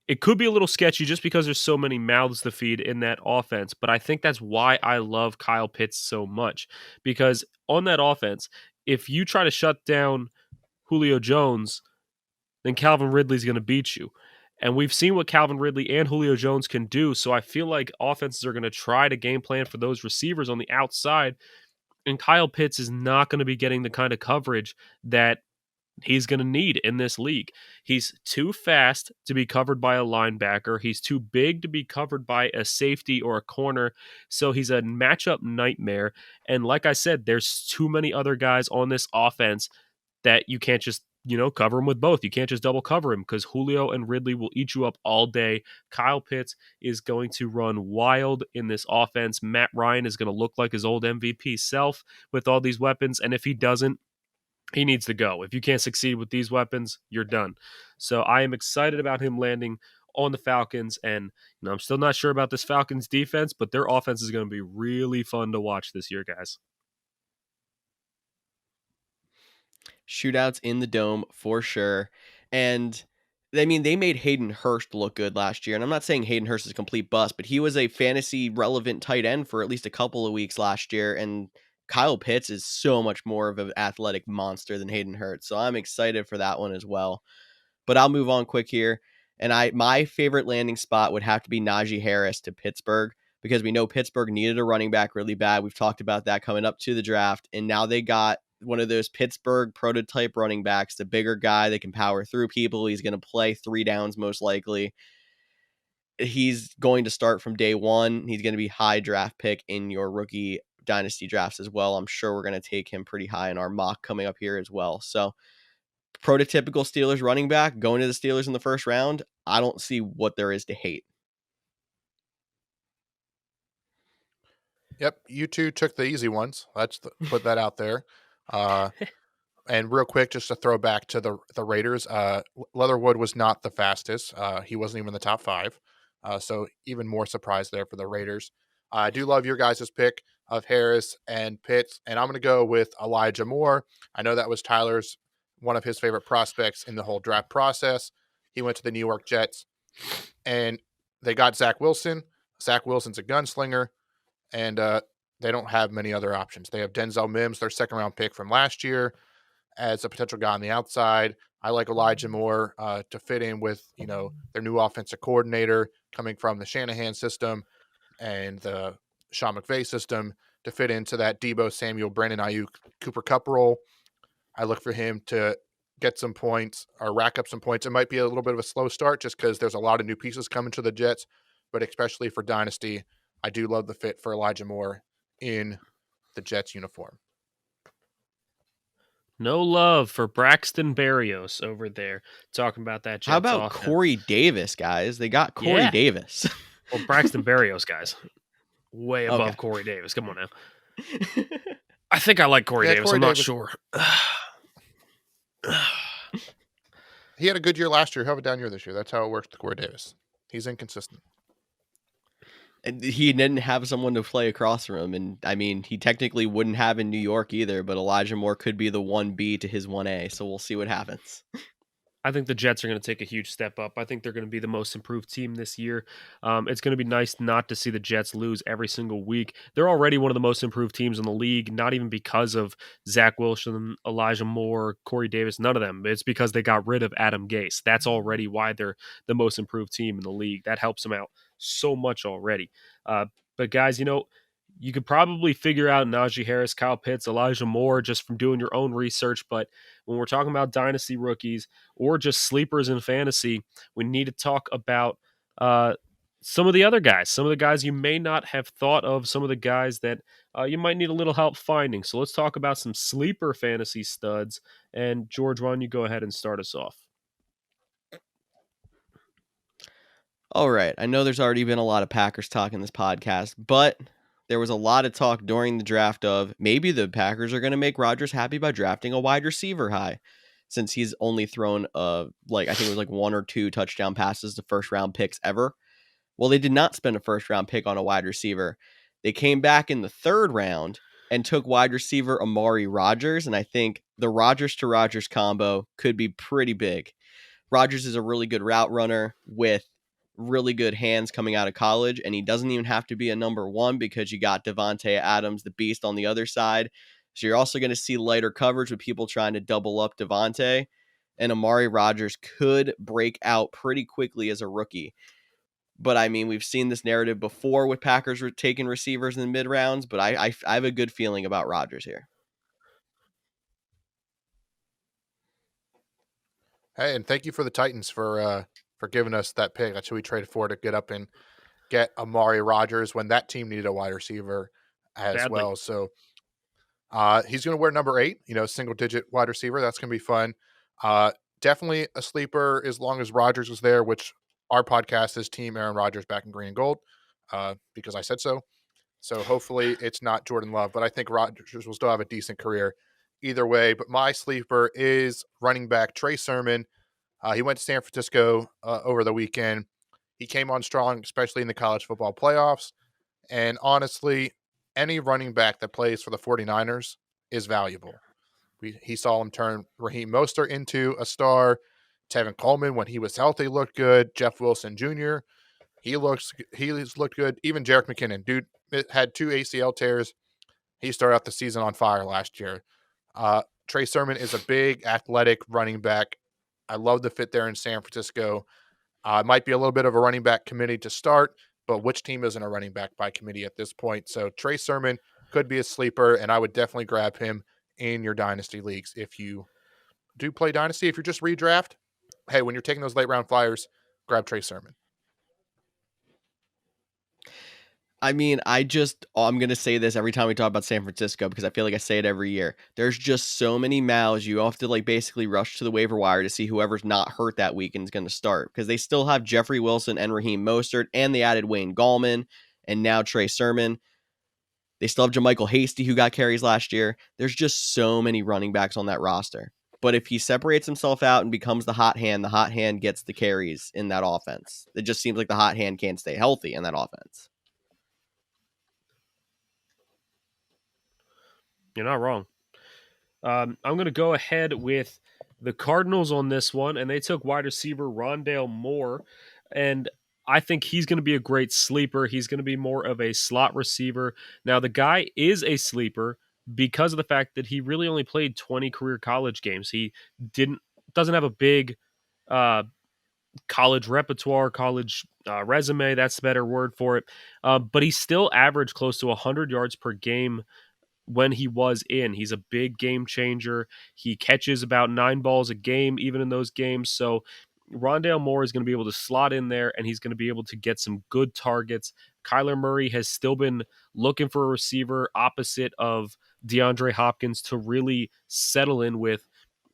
it could be a little sketchy just because there's so many mouths to feed in that offense, but I think that's why I love Kyle Pitts so much, because on that offense, if you try to shut down Julio Jones, then Calvin Ridley's going to beat you. And we've seen what Calvin Ridley and Julio Jones can do, so I feel like offenses are going to try to game plan for those receivers on the outside, and Kyle Pitts is not going to be getting the kind of coverage that he's going to need in this league. He's too fast to be covered by a linebacker. He's too big to be covered by a safety or a corner. So he's a matchup nightmare. And like I said, there's too many other guys on this offense that you can't just, cover him with both. You can't just double cover him, because Julio and Ridley will eat you up all day. Kyle Pitts is going to run wild in this offense. Matt Ryan is going to look like his old MVP self with all these weapons. And if he doesn't, he needs to go. If you can't succeed with these weapons, you're done. So I am excited about him landing on the Falcons, and I'm still not sure about this Falcons defense, but their offense is going to be really fun to watch this year, guys. Shootouts in the dome for sure. And I mean, they made Hayden Hurst look good last year. And I'm not saying Hayden Hurst is a complete bust, but he was a fantasy relevant tight end for at least a couple of weeks last year. And Kyle Pitts is so much more of an athletic monster than Hayden Hurst. So I'm excited for that one as well. But I'll move on quick here. And my favorite landing spot would have to be Najee Harris to Pittsburgh, because we know Pittsburgh needed a running back really bad. We've talked about that coming up to the draft. And now they got one of those Pittsburgh prototype running backs, the bigger guy that can power through people. He's going to play 3 downs most likely. He's going to start from day one. He's going to be high draft pick in your rookie dynasty drafts as well. I'm sure we're going to take him pretty high in our mock coming up here as well. So prototypical Steelers running back going to the Steelers in the first round. I don't see what there is to hate. Yep, you two took the easy ones. Let's put that out there. And real quick, just to throw back to the Raiders, Leatherwood was not the fastest. He wasn't even in the top 5. So even more surprise there for the Raiders. I do love your guys' pick of Harris and Pitts, and I'm going to go with Elijah Moore. I know that was Tyler's one of his favorite prospects in the whole draft process. He went to the New York Jets, and they got Zach Wilson. Zach Wilson's a gunslinger, and they don't have many other options. They have Denzel Mims, their second-round pick from last year, as a potential guy on the outside. I like Elijah Moore to fit in with, their new offensive coordinator coming from the Shanahan system and the Sean McVay system to fit into that Debo Samuel, Brandon Ayuk, Cooper Kupp role. I look for him to get some points or rack up some points. It might be a little bit of a slow start just because there's a lot of new pieces coming to the Jets, but especially for Dynasty, I do love the fit for Elijah Moore in the Jets uniform. No love for Braxton Berrios over there talking about that Jets How about offense. Corey Davis, guys? They got Corey Davis. Well, Braxton Berrios, guys. Way above Okay. Corey Davis. Come on now. I think I like Corey Davis. Corey I'm Davis. not sure. He had a good year last year. He'll have a down year this year. That's how it works with Corey Davis. He's inconsistent. And he didn't have someone to play across from him. And I mean, he technically wouldn't have in New York either, but Elijah Moore could be the 1B to his 1A. So we'll see what happens. I think the Jets are going to take a huge step up. I think they're going to be the most improved team this year. It's going to be nice not to see the Jets lose every single week. They're already one of the most improved teams in the league, not even because of Zach Wilson, Elijah Moore, Corey Davis, none of them. It's because they got rid of Adam Gase. That's already why they're the most improved team in the league. That helps them out so much already. But guys, you could probably figure out Najee Harris, Kyle Pitts, Elijah Moore just from doing your own research. But when we're talking about dynasty rookies or just sleepers in fantasy, we need to talk about some of the other guys, some of the guys you may not have thought of, some of the guys that you might need a little help finding. So let's talk about some sleeper fantasy studs. And George, why don't you go ahead and start us off? All right. I know there's already been a lot of Packers talk in this podcast, but there was a lot of talk during the draft of maybe the Packers are going to make Rodgers happy by drafting a wide receiver high, since he's only thrown I think it was like 1 or 2 touchdown passes to first round picks ever. Well, they did not spend a first round pick on a wide receiver. They came back in the 3rd round and took wide receiver Amari Rodgers, and I think the Rodgers to Rodgers combo could be pretty big. Rodgers is a really good route runner with really good hands coming out of college, and he doesn't even have to be a number 1 because you got Devontae Adams, the beast, on the other side. So you're also going to see lighter coverage with people trying to double up Devontae, and Amari Rodgers could break out pretty quickly as a rookie. But I mean, we've seen this narrative before with Packers taking receivers in the mid rounds, but I have a good feeling about Rodgers here. Hey, and thank you for the Titans for giving us that pick. That's who we traded for to get up and get Amari Rodgers when that team needed a wide receiver as well. So he's going to wear number 8, single-digit wide receiver. That's going to be fun. Definitely a sleeper as long as Rodgers was there, which our podcast is Team Aaron Rodgers back in green and gold because I said so. So hopefully it's not Jordan Love, but I think Rodgers will still have a decent career either way. But my sleeper is running back Trey Sermon. He went to San Francisco over the weekend. He came on strong, especially in the college football playoffs. And honestly, any running back that plays for the 49ers is valuable. He saw him turn Raheem Mostert into a star. Tevin Coleman, when he was healthy, looked good. Jeff Wilson Jr., he's looked good. Even Jerick McKinnon, dude, had 2 ACL tears. He started out the season on fire last year. Trey Sermon is a big, athletic running back. I love the fit there in San Francisco. It might be a little bit of a running back committee to start, but which team isn't a running back by committee at this point? So Trey Sermon could be a sleeper, and I would definitely grab him in your dynasty leagues. If you do play dynasty, if you're just redraft, hey, when you're taking those late round flyers, grab Trey Sermon. I mean, I'm going to say this every time we talk about San Francisco because I feel like I say it every year. There's just so many mouths. You have to like basically rush to the waiver wire to see whoever's not hurt that weekend is going to start because they still have Jeffrey Wilson and Raheem Mostert, and they added Wayne Gallman and now Trey Sermon. They still have JaMychal Hasty, who got carries last year. There's just so many running backs on that roster. But if he separates himself out and becomes the hot hand gets the carries in that offense. It just seems like the hot hand can't stay healthy in that offense. You're not wrong. I'm going to go ahead with the Cardinals on this one, and they took wide receiver Rondale Moore, and I think he's going to be a great sleeper. He's going to be more of a slot receiver. Now, the guy is a sleeper because of the fact that he really only played 20 career college games. He doesn't have a big college repertoire, college resume. That's the better word for it. But he still averaged close to 100 yards per game when he was in. He's a big game changer. He catches about 9 balls a game, even in those games. So Rondale Moore is going to be able to slot in there, and he's going to be able to get some good targets. Kyler Murray has still been looking for a receiver opposite of DeAndre Hopkins to really settle in with.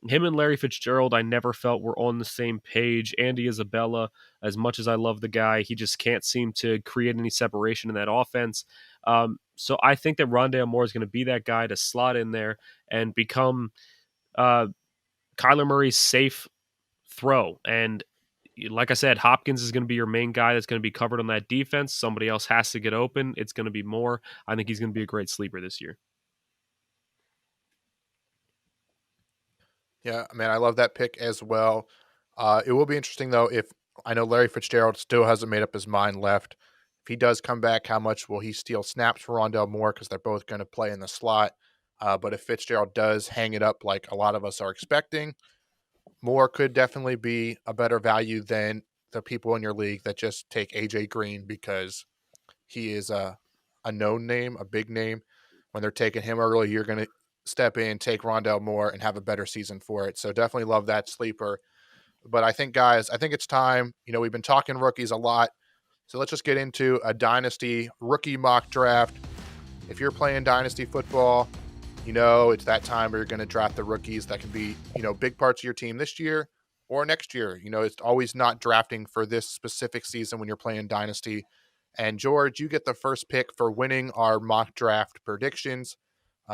Him and Larry Fitzgerald, I never felt were on the same page. Andy Isabella, as much as I love the guy, he just can't seem to create any separation in that offense. So I think that Rondale Moore is going to be that guy to slot in there and become Kyler Murray's safe throw. And like I said, Hopkins is going to be your main guy that's going to be covered on that defense. Somebody else has to get open. It's going to be Moore. I think he's going to be a great sleeper this year. Yeah, man, I love that pick as well. It will be interesting though if I know Larry Fitzgerald still hasn't made up his mind left. If he does come back, how much will he steal snaps for Rondale Moore? Because they're both going to play in the slot. But if Fitzgerald does hang it up like a lot of us are expecting, Moore could definitely be a better value than the people in your league that just take AJ Green because he is a known name, a big name. When they're taking him early, you're going to step in, take Rondale Moore, and have a better season for it. So definitely love that sleeper. But I think, guys, I think it's time. You know, we've been talking rookies a lot. So let's just get into a dynasty rookie mock draft. If you're playing dynasty football, you know, it's that time where you're going to draft the rookies that can be, you know, big parts of your team this year or next year. You know, it's always not drafting for this specific season when you're playing dynasty. And George, you get the first pick for winning our mock draft predictions.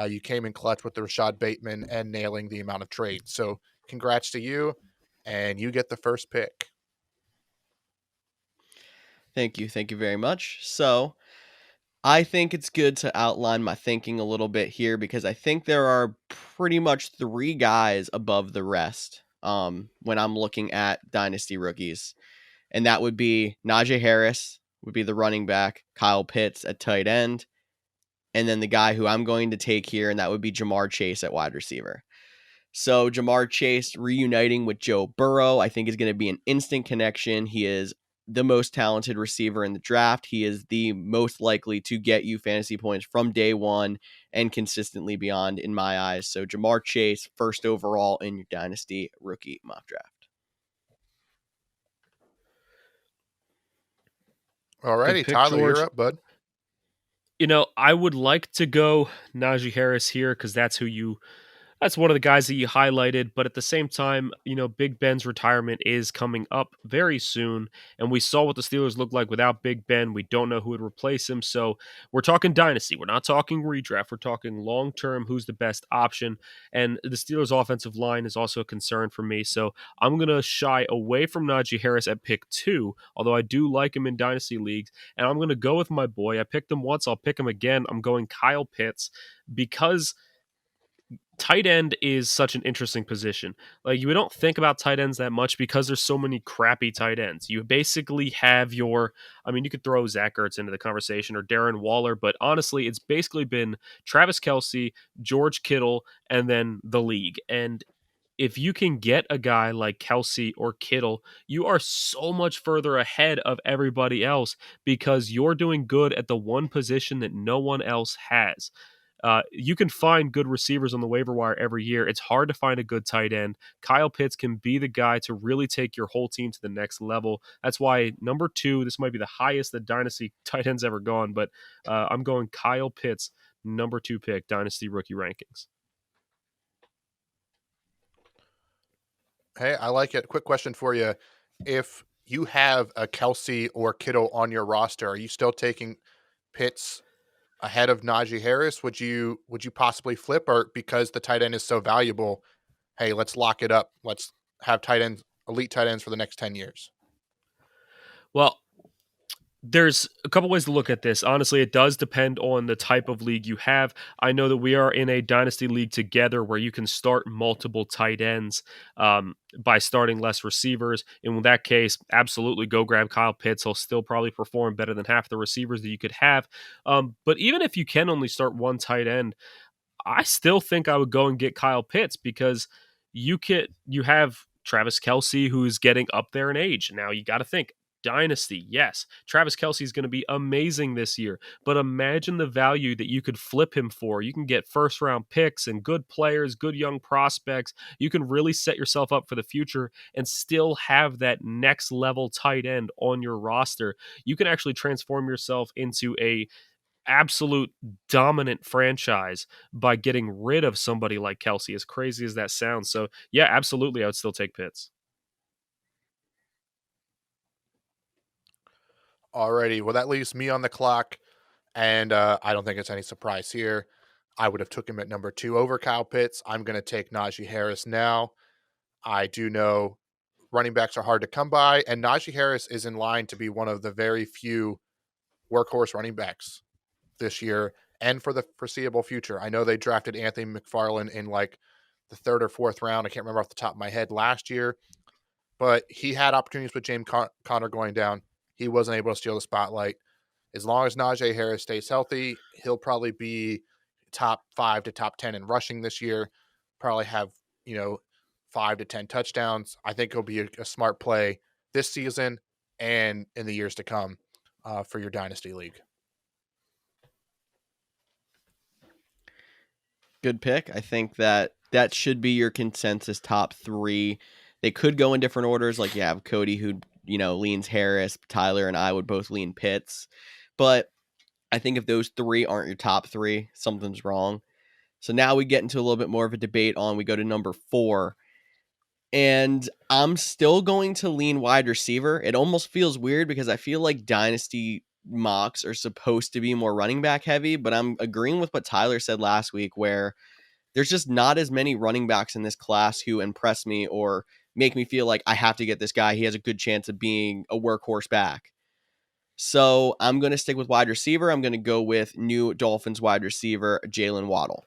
You came in clutch with the Rashad Bateman and nailing the amount of trades. So congrats to you, and you get the first pick. Thank you. Thank you very much. So I think it's good to outline my thinking a little bit here because I think there are pretty much 3 guys above the rest when I'm looking at dynasty rookies. And that would be Najee Harris, would be the running back, Kyle Pitts at tight end, and then the guy who I'm going to take here, and that would be Jamar Chase at wide receiver. So Jamar Chase reuniting with Joe Burrow, I think is going to be an instant connection. He is the most talented receiver in the draft. He is the most likely to get you fantasy points from day one and consistently beyond in my eyes. So Jamar Chase, first overall in your dynasty rookie mock draft. All righty, pick, Tyler, George. you're up, bud. You know, I would like to go Najee Harris here because that's one of the guys that you highlighted. But at the same time, you know, Big Ben's retirement is coming up very soon. And we saw what the Steelers look like without Big Ben. We don't know who would replace him. So we're talking dynasty. We're not talking redraft. We're talking long term, who's the best option. And the Steelers' offensive line is also a concern for me. So I'm going to shy away from Najee Harris at pick 2, although I do like him in dynasty leagues. And I'm going to go with my boy. I picked him once. I'll pick him again. I'm going Kyle Pitts because tight end is such an interesting position. Like, you don't think about tight ends that much because there's so many crappy tight ends. You basically have you could throw Zach Ertz into the conversation or Darren Waller, but honestly, it's basically been Travis Kelce, George Kittle, and then the league. And if you can get a guy like Kelsey or Kittle, you are so much further ahead of everybody else because you're doing good at the one position that no one else has. You can find good receivers on the waiver wire every year. It's hard to find a good tight end. Kyle Pitts can be the guy to really take your whole team to the next level. That's why number 2, this might be the highest that Dynasty tight end's ever gone, but I'm going Kyle Pitts, number 2 pick, Dynasty rookie rankings. Hey, I like it. Quick question for you. If you have a Kelsey or Kittle on your roster, are you still taking Pitts ahead of Najee Harris? Would you possibly flip, or because the tight end is so valuable, hey, let's lock it up. Let's have elite tight ends for the next 10 years. Well, there's a couple ways to look at this. Honestly, it does depend on the type of league you have. I know that we are in a dynasty league together where you can start multiple tight ends by starting less receivers. In that case, absolutely go grab Kyle Pitts. He'll still probably perform better than half the receivers that you could have. But even if you can only start one tight end, I still think I would go and get Kyle Pitts because you have Travis Kelce, who's getting up there in age. Now you got to think Dynasty, yes. Travis Kelce is going to be amazing this year, but imagine the value that you could flip him for. You can get first round picks and good players, good young prospects. You can really set yourself up for the future and still have that next level tight end on your roster. You can actually transform yourself into a absolute dominant franchise by getting rid of somebody like Kelce, as crazy as that sounds. So yeah, absolutely, I would still take Pitts. Alrighty, well, that leaves me on the clock, and I don't think it's any surprise here. I would have took him at number 2 over Kyle Pitts. I'm going to take Najee Harris now. I do know running backs are hard to come by, and Najee Harris is in line to be one of the very few workhorse running backs this year and for the foreseeable future. I know they drafted Anthony McFarland in like the 3rd or 4th round. I can't remember off the top of my head last year, but he had opportunities with James Conner going down. He wasn't able to steal the spotlight. As long as Najee Harris stays healthy, he'll probably be top 5 to top 10 in rushing this year, probably have, 5 to 10 touchdowns. I think he'll be a smart play this season and in the years to come for your Dynasty League. Good pick. I think that should be your consensus top 3. They could go in different orders. Like you have Cody who, leans Harris, Tyler and I would both lean Pitts. But I think if those 3 aren't your top 3, something's wrong. So now we get into a little bit more of a debate we go to number 4. And I'm still going to lean wide receiver. It almost feels weird because I feel like Dynasty mocks are supposed to be more running back heavy, but I'm agreeing with what Tyler said last week where there's just not as many running backs in this class who impress me or make me feel like I have to get this guy. He has a good chance of being a workhorse back. So I'm going to stick with wide receiver. I'm going to go with new Dolphins wide receiver, Jalen Waddle.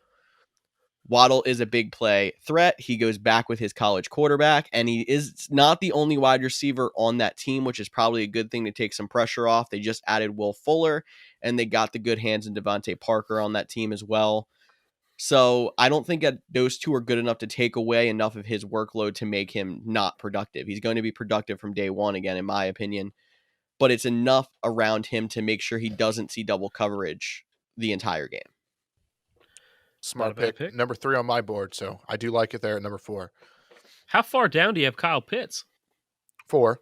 Waddle is a big play threat. He goes back with his college quarterback, and he is not the only wide receiver on that team, which is probably a good thing to take some pressure off. They just added Will Fuller, and they got the good hands in Devontae Parker on that team as well. So I don't think that those 2 are good enough to take away enough of his workload to make him not productive. He's going to be productive from day one, again, in my opinion, but it's enough around him to make sure he doesn't see double coverage the entire game. Smart pick. Number 3 on my board, so I do like it there at number 4. How far down do you have Kyle Pitts? 4.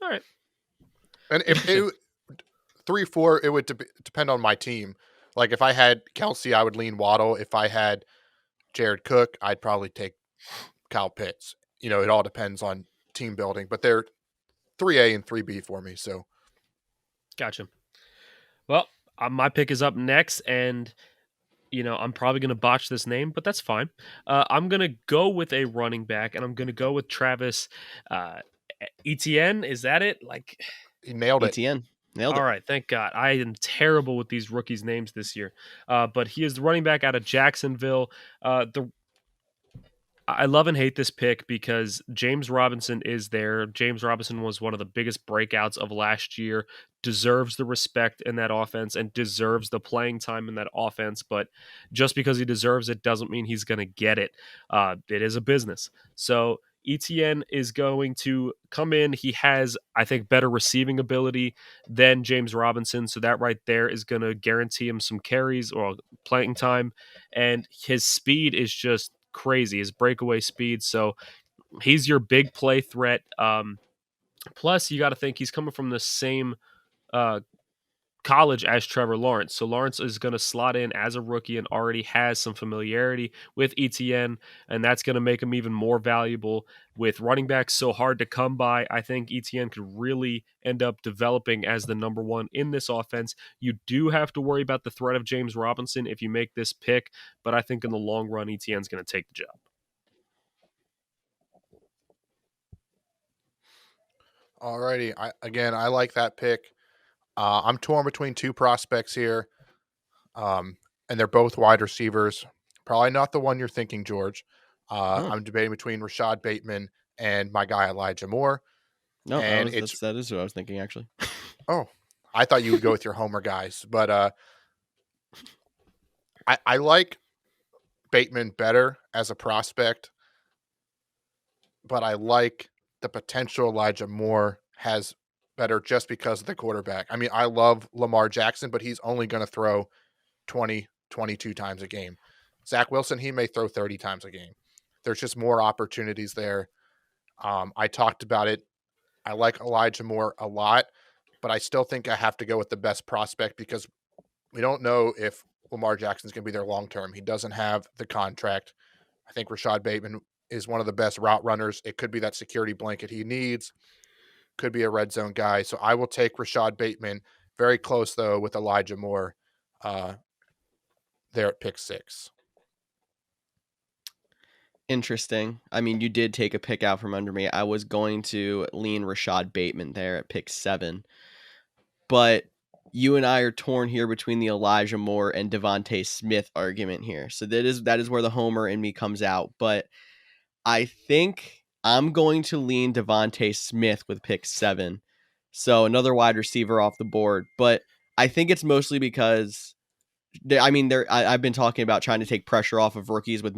All right. And if it 3, 4, it would depend on my team. Like if I had Kelsey, I would lean Waddle. If I had Jared Cook, I'd probably take Kyle Pitts. It all depends on team building, but they're 3A and 3B for me. So, gotcha. Well, my pick is up next, and I'm probably going to botch this name, but that's fine. I'm going to go with a running back, and I'm going to go with Travis Etienne. Is that it? Like he nailed it. Etienne. Nailed it. All right, thank God. I am terrible with these rookies' names this year. But he is the running back out of Jacksonville. I love and hate this pick because James Robinson is there. James Robinson was one of the biggest breakouts of last year, deserves the respect in that offense and deserves the playing time in that offense. But just because he deserves it doesn't mean he's going to get it. It is a business. So ETN is going to come in. He has, I think, better receiving ability than James Robinson. So that right there is going to guarantee him some carries or playing time. And his speed is just crazy, his breakaway speed. So he's your big play threat. Plus, you got to think he's coming from the same uh, college as Trevor Lawrence. So Lawrence is going to slot in as a rookie and already has some familiarity with ETN, and that's going to make him even more valuable. With running backs so hard to come by, I think ETN could really end up developing as the number one in this offense. You do have to worry about the threat of James Robinson if you make this pick, but I think in the long run, ETN's going to take the job. Alrighty. I like that pick. I'm torn between two prospects here, and they're both wide receivers. Probably not the one you're thinking, George. Oh I'm debating between Rashad Bateman and my guy Elijah Moore. no, And it's that is what I was thinking actually. oh, I thought you would go with your Homer guys, but I like Bateman better as a prospect, but I like the potential Elijah Moore has better just because of the quarterback. I mean, I love Lamar Jackson, but he's only going to throw 20, 22 times a game. Zach Wilson, he may throw 30 times a game. There's just more opportunities there. I talked about it. I like Elijah Moore a lot, but I still think I have to go with the best prospect because we don't know if Lamar Jackson's going to be there long term. He doesn't have the contract. I think Rashad Bateman is one of the best route runners. It could be that security blanket he needs. Could be a red zone guy. So I will take Rashad Bateman. Very close, though, with Elijah Moore there at pick 6. Interesting. I mean, you did take a pick out from under me. I was going to lean Rashad Bateman there at pick 7. But you and I are torn here between the Elijah Moore and Devontae Smith argument here. So that is where the homer in me comes out. But I think I'm going to lean Devontae Smith with pick 7. So another wide receiver off the board. But I think it's mostly because I've been talking about trying to take pressure off of rookies with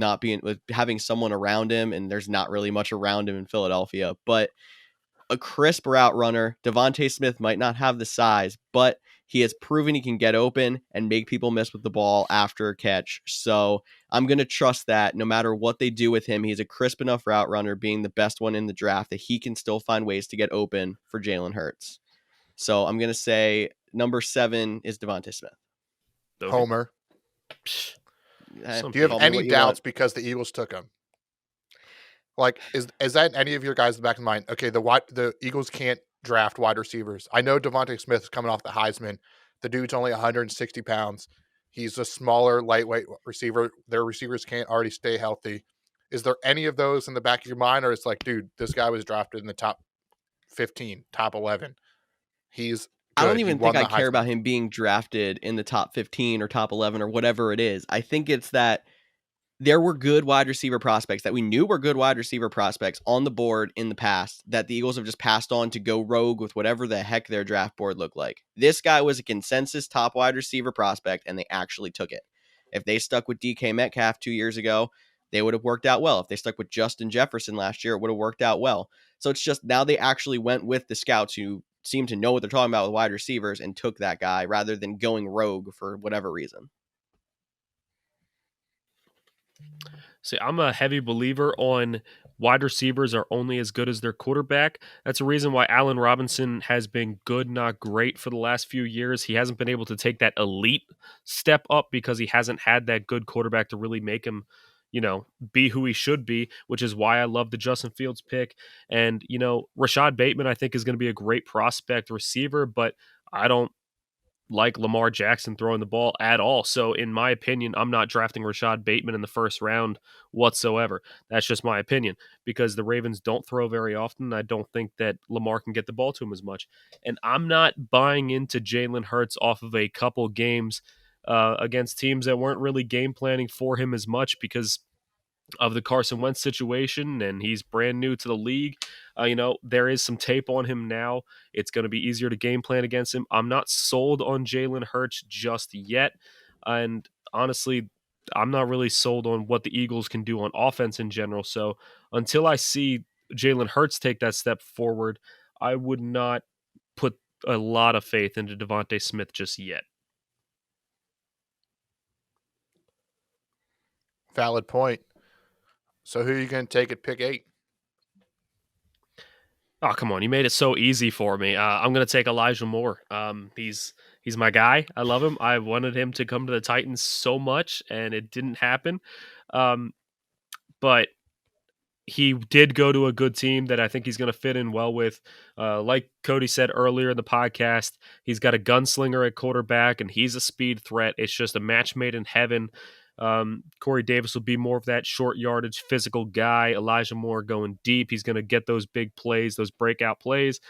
having someone around him, and there's not really much around him in Philadelphia. But a crisp route runner, Devontae Smith might not have the size, but he has proven he can get open and make people miss with the ball after a catch. So I'm going to trust that no matter what they do with him, he's a crisp enough route runner, being the best one in the draft, that he can still find ways to get open for Jalen Hurts. So I'm going to say number 7 is Devontae Smith. Okay. Homer. Do you have any doubts because the Eagles took him? Like, is that any of your guys in the back of the mind? Okay, the Eagles can't draft wide receivers. I know Devontae Smith is coming off the Heisman. The dude's only 160 pounds. He's a smaller, lightweight receiver. Their receivers can't already stay healthy. Is there any of those in the back of your mind, or it's like, dude, this guy was drafted in the top 15, top 11. He's good. I don't even think I care about him being drafted in the top 15 or top 11 or whatever it is. I think it's that there were good wide receiver prospects that we knew were good wide receiver prospects on the board in the past that the Eagles have just passed on to go rogue with whatever the heck their draft board looked like. This guy was a consensus top wide receiver prospect, and they actually took it. If they stuck with DK Metcalf 2 years ago, they would have worked out well. If they stuck with Justin Jefferson last year, it would have worked out well. So it's just now they actually went with the scouts who seem to know what they're talking about with wide receivers and took that guy rather than going rogue for whatever reason. See, I'm a heavy believer on wide receivers are only as good as their quarterback. That's a reason why Allen Robinson has been good, not great for the last few years. He hasn't been able to take that elite step up because he hasn't had that good quarterback to really make him, be who he should be, which is why I love the Justin Fields pick. And, Rashad Bateman, I think, is going to be a great prospect receiver, but I don't like Lamar Jackson throwing the ball at all. So in my opinion, I'm not drafting Rashad Bateman in the first round whatsoever. That's just my opinion because the Ravens don't throw very often. I don't think that Lamar can get the ball to him as much. And I'm not buying into Jalen Hurts off of a couple games against teams that weren't really game planning for him as much because of the Carson Wentz situation, and he's brand new to the league. There is some tape on him now. It's going to be easier to game plan against him. I'm not sold on Jalen Hurts just yet. And honestly, I'm not really sold on what the Eagles can do on offense in general. So until I see Jalen Hurts take that step forward, I would not put a lot of faith into Devontae Smith just yet. Valid point. So who are you going to take at pick 8? Oh, come on. You made it so easy for me. I'm going to take Elijah Moore. He's my guy. I love him. I wanted him to come to the Titans so much, and it didn't happen. But he did go to a good team that I think he's going to fit in well with. Like Cody said earlier in the podcast, he's got a gunslinger at quarterback, and he's a speed threat. It's just a match made in heaven. Corey Davis will be more of that short yardage physical guy. Elijah Moore going deep. He's going to get those big plays, those breakout plays.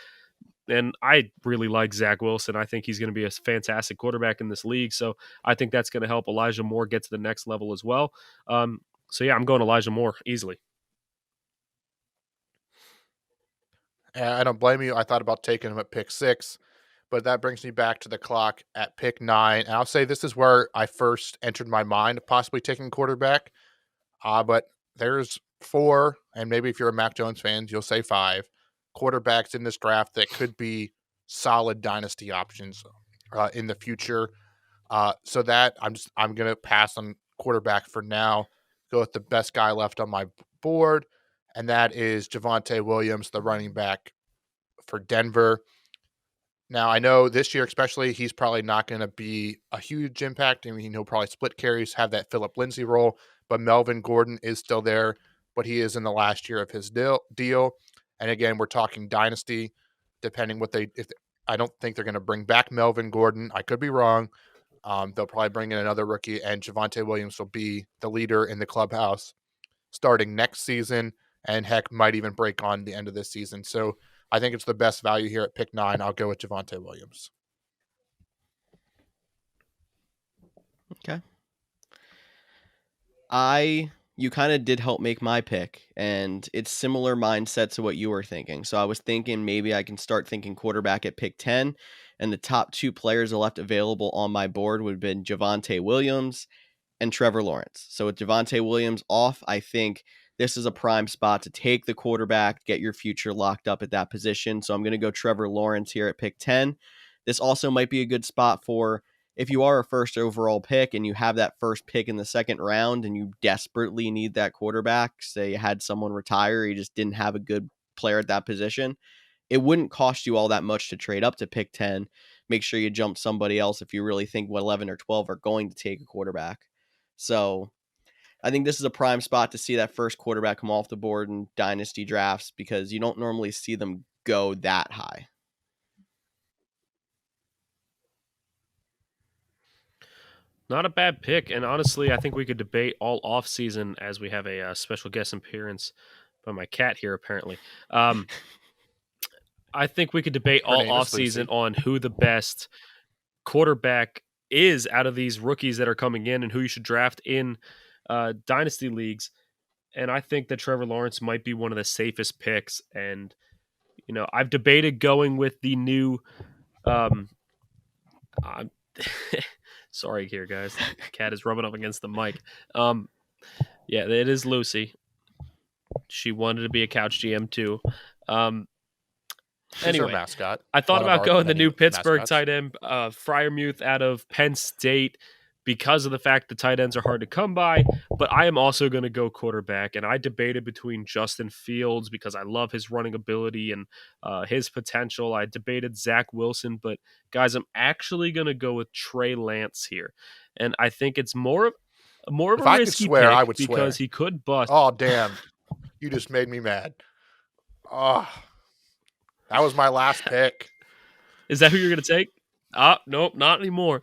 And I really like Zach Wilson. I think he's going to be a fantastic quarterback in this league. So I think that's going to help Elijah Moore get to the next level as well. So yeah, I'm going Elijah Moore easily. I don't blame you. I thought about taking him at pick 6, but that brings me back to the clock at pick 9. And I'll say this is where I first entered my mind of possibly taking quarterback. But there's 4, and maybe if you're a Mac Jones fan, you'll say 5 quarterbacks in this draft that could be solid dynasty options in the future. So that I'm going to pass on quarterback for now. Go with the best guy left on my board, and that is Javonte Williams, the running back for Denver. Now, I know this year especially, he's probably not going to be a huge impact. I mean, he'll probably split carries, have that Phillip Lindsay role, but Melvin Gordon is still there, but he is in the last year of his deal. And again, we're talking dynasty, depending I don't think they're going to bring back Melvin Gordon. I could be wrong. They'll probably bring in another rookie, and Javonte Williams will be the leader in the clubhouse starting next season, and heck, might even break on the end of this season. So I think it's the best value here at pick 9. I'll go with Javonte Williams. Okay. You kind of did help make my pick, and it's similar mindset to what you were thinking. So I was thinking maybe I can start thinking quarterback at pick 10, and the top 2 players left available on my board would have been Javonte Williams and Trevor Lawrence. So with Javonte Williams off, I think this is a prime spot to take the quarterback, get your future locked up at that position. So I'm going to go Trevor Lawrence here at pick 10. This also might be a good spot for if you are a first overall pick and you have that first pick in the second round and you desperately need that quarterback, say you had someone retire, you just didn't have a good player at that position, it wouldn't cost you all that much to trade up to pick 10. Make sure you jump somebody else if you really think 11 or 12 are going to take a quarterback. So I think this is a prime spot to see that first quarterback come off the board in dynasty drafts because you don't normally see them go that high. Not a bad pick, and honestly, I think we could debate all off season as we have a special guest appearance by my cat here. Apparently, I think we could debate all off season on who the best quarterback is out of these rookies that are coming in and who you should draft in dynasty leagues. And I think that Trevor Lawrence might be one of the safest picks. And I've debated going with the new. Sorry here, guys. The cat is rubbing up against the mic. Yeah, it is Lucy. She wanted to be a Couch GM too. Anyway, mascot. I thought about going the new Pittsburgh tight end, Freiermuth out of Penn State, because of the fact the tight ends are hard to come by, but I am also going to go quarterback, and I debated between Justin Fields because I love his running ability and his potential. I debated Zach Wilson, but guys, I'm actually going to go with Trey Lance here, and I think it's more of a risky pick I would because he could bust. Oh, damn. You just made me mad. Oh, that was my last pick. Is that who you're going to take? Nope, not anymore.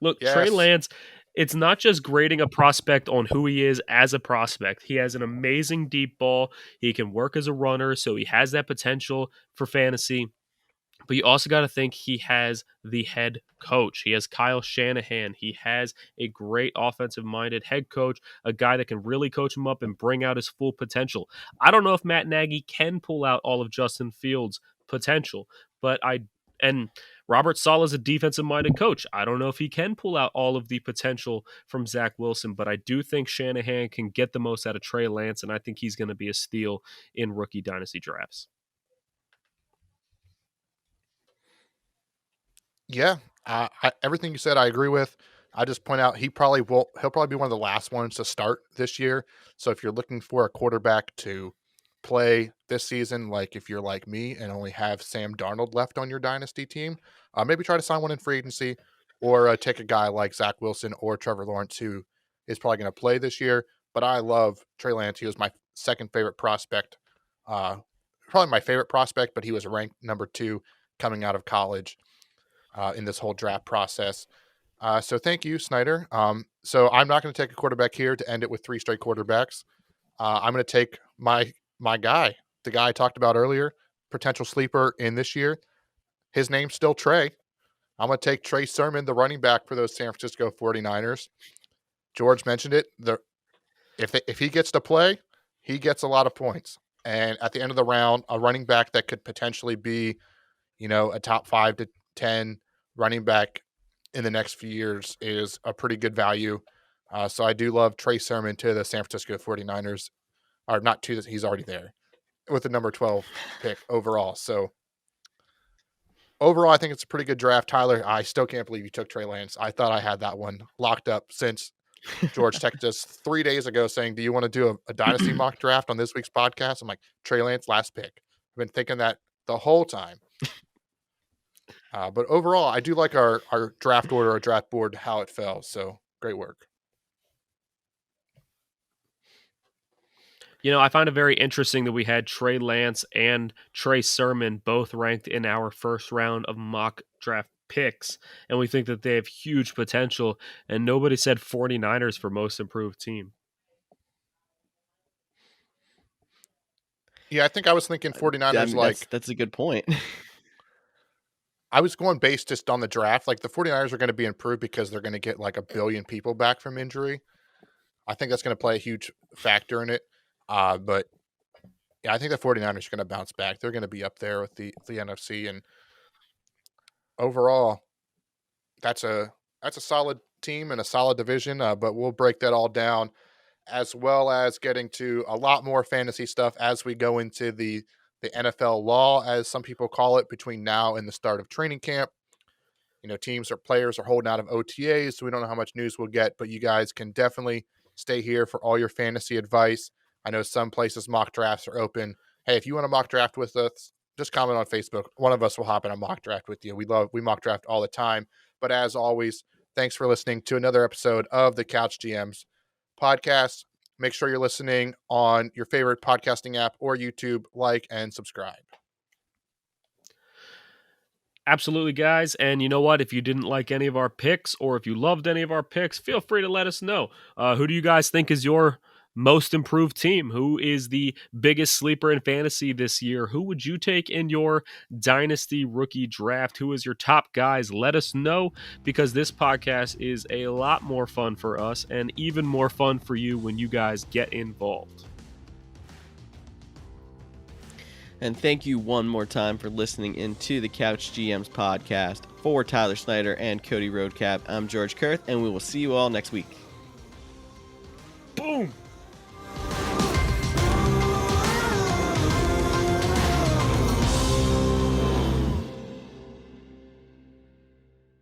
Look, yes. Trey Lance, it's not just grading a prospect on who he is as a prospect. He has an amazing deep ball. He can work as a runner, so he has that potential for fantasy. But you also got to think he has the head coach. He has Kyle Shanahan. He has a great offensive minded head coach, a guy that can really coach him up and bring out his full potential. I don't know if Matt Nagy can pull out all of Justin Fields' potential, but and Robert Saleh is a defensive minded coach. I don't know if he can pull out all of the potential from Zach Wilson, but I do think Shanahan can get the most out of Trey Lance, and I think he's going to be a steal in rookie dynasty drafts. Yeah, everything you said, I agree with. I just point out he'll probably be one of the last ones to start this year. So if you're looking for a quarterback to play this season, like if you're like me and only have Sam Darnold left on your dynasty team, maybe try to sign one in free agency, or take a guy like Zach Wilson or Trevor Lawrence, who is probably going to play this year. But I love Trey Lance. He was my second favorite prospect, probably my favorite prospect, but he was ranked number 2 coming out of college. In this whole draft process. So thank you, Snyder. So I'm not going to take a quarterback here to end it with 3 straight quarterbacks. I'm going to take my guy, the guy I talked about earlier, potential sleeper in this year. His name's still Trey. I'm going to take Trey Sermon, the running back for those San Francisco 49ers. George mentioned it. If he gets to play, he gets a lot of points. And at the end of the round, a running back that could potentially be, a top 5 to 10 running back in the next few years is a pretty good value. So I do love Trey Sermon to the San Francisco 49ers, or not to, he's already there with the number 12 pick overall. So overall, I think it's a pretty good draft. Tyler, I still can't believe you took Trey Lance. I thought I had that one locked up since George texted us 3 days ago saying, do you want to do a dynasty mock draft on this week's podcast? I'm like, Trey Lance, last pick. I've been thinking that the whole time. But overall, I do like our draft order, our draft board, how it fell. So great work. I find it very interesting that we had Trey Lance and Trey Sermon both ranked in our first round of mock draft picks, and we think that they have huge potential, and nobody said 49ers for most improved team. Yeah, I think I was thinking 49ers that's a good point. I was going based just on the draft. Like the 49ers are going to be improved because they're going to get like 1 billion people back from injury. I think that's going to play a huge factor in it. But yeah, I think the 49ers are going to bounce back. They're going to be up there with the NFC, and overall, that's a solid team and a solid division. But we'll break that all down, as well as getting to a lot more fantasy stuff as we go into the NFL law, as some people call it, between now and the start of training camp. Teams or players are holding out of OTAs, so we don't know how much news we'll get, but you guys can definitely stay here for all your fantasy advice. I know some places mock drafts are open. Hey, if you want to mock draft with us, just comment on Facebook. One of us will hop in a mock draft with you. We mock draft all the time. But as always, thanks for listening to another episode of the Couch GMs podcast. Make sure you're listening on your favorite podcasting app or YouTube. Like and subscribe. Absolutely, guys. And you know what? If you didn't like any of our picks, or if you loved any of our picks, feel free to let us know. Who do you guys think is your most improved team? Who is the biggest sleeper in fantasy this year? Who would you take in your dynasty rookie draft? Who is your top guys? Let us know, because this podcast is a lot more fun for us and even more fun for you when you guys get involved. And thank you one more time for listening into the Couch GMs podcast. For Tyler Snyder and Cody Roadcap, I'm George Kerth, and we will see you all next week. Boom!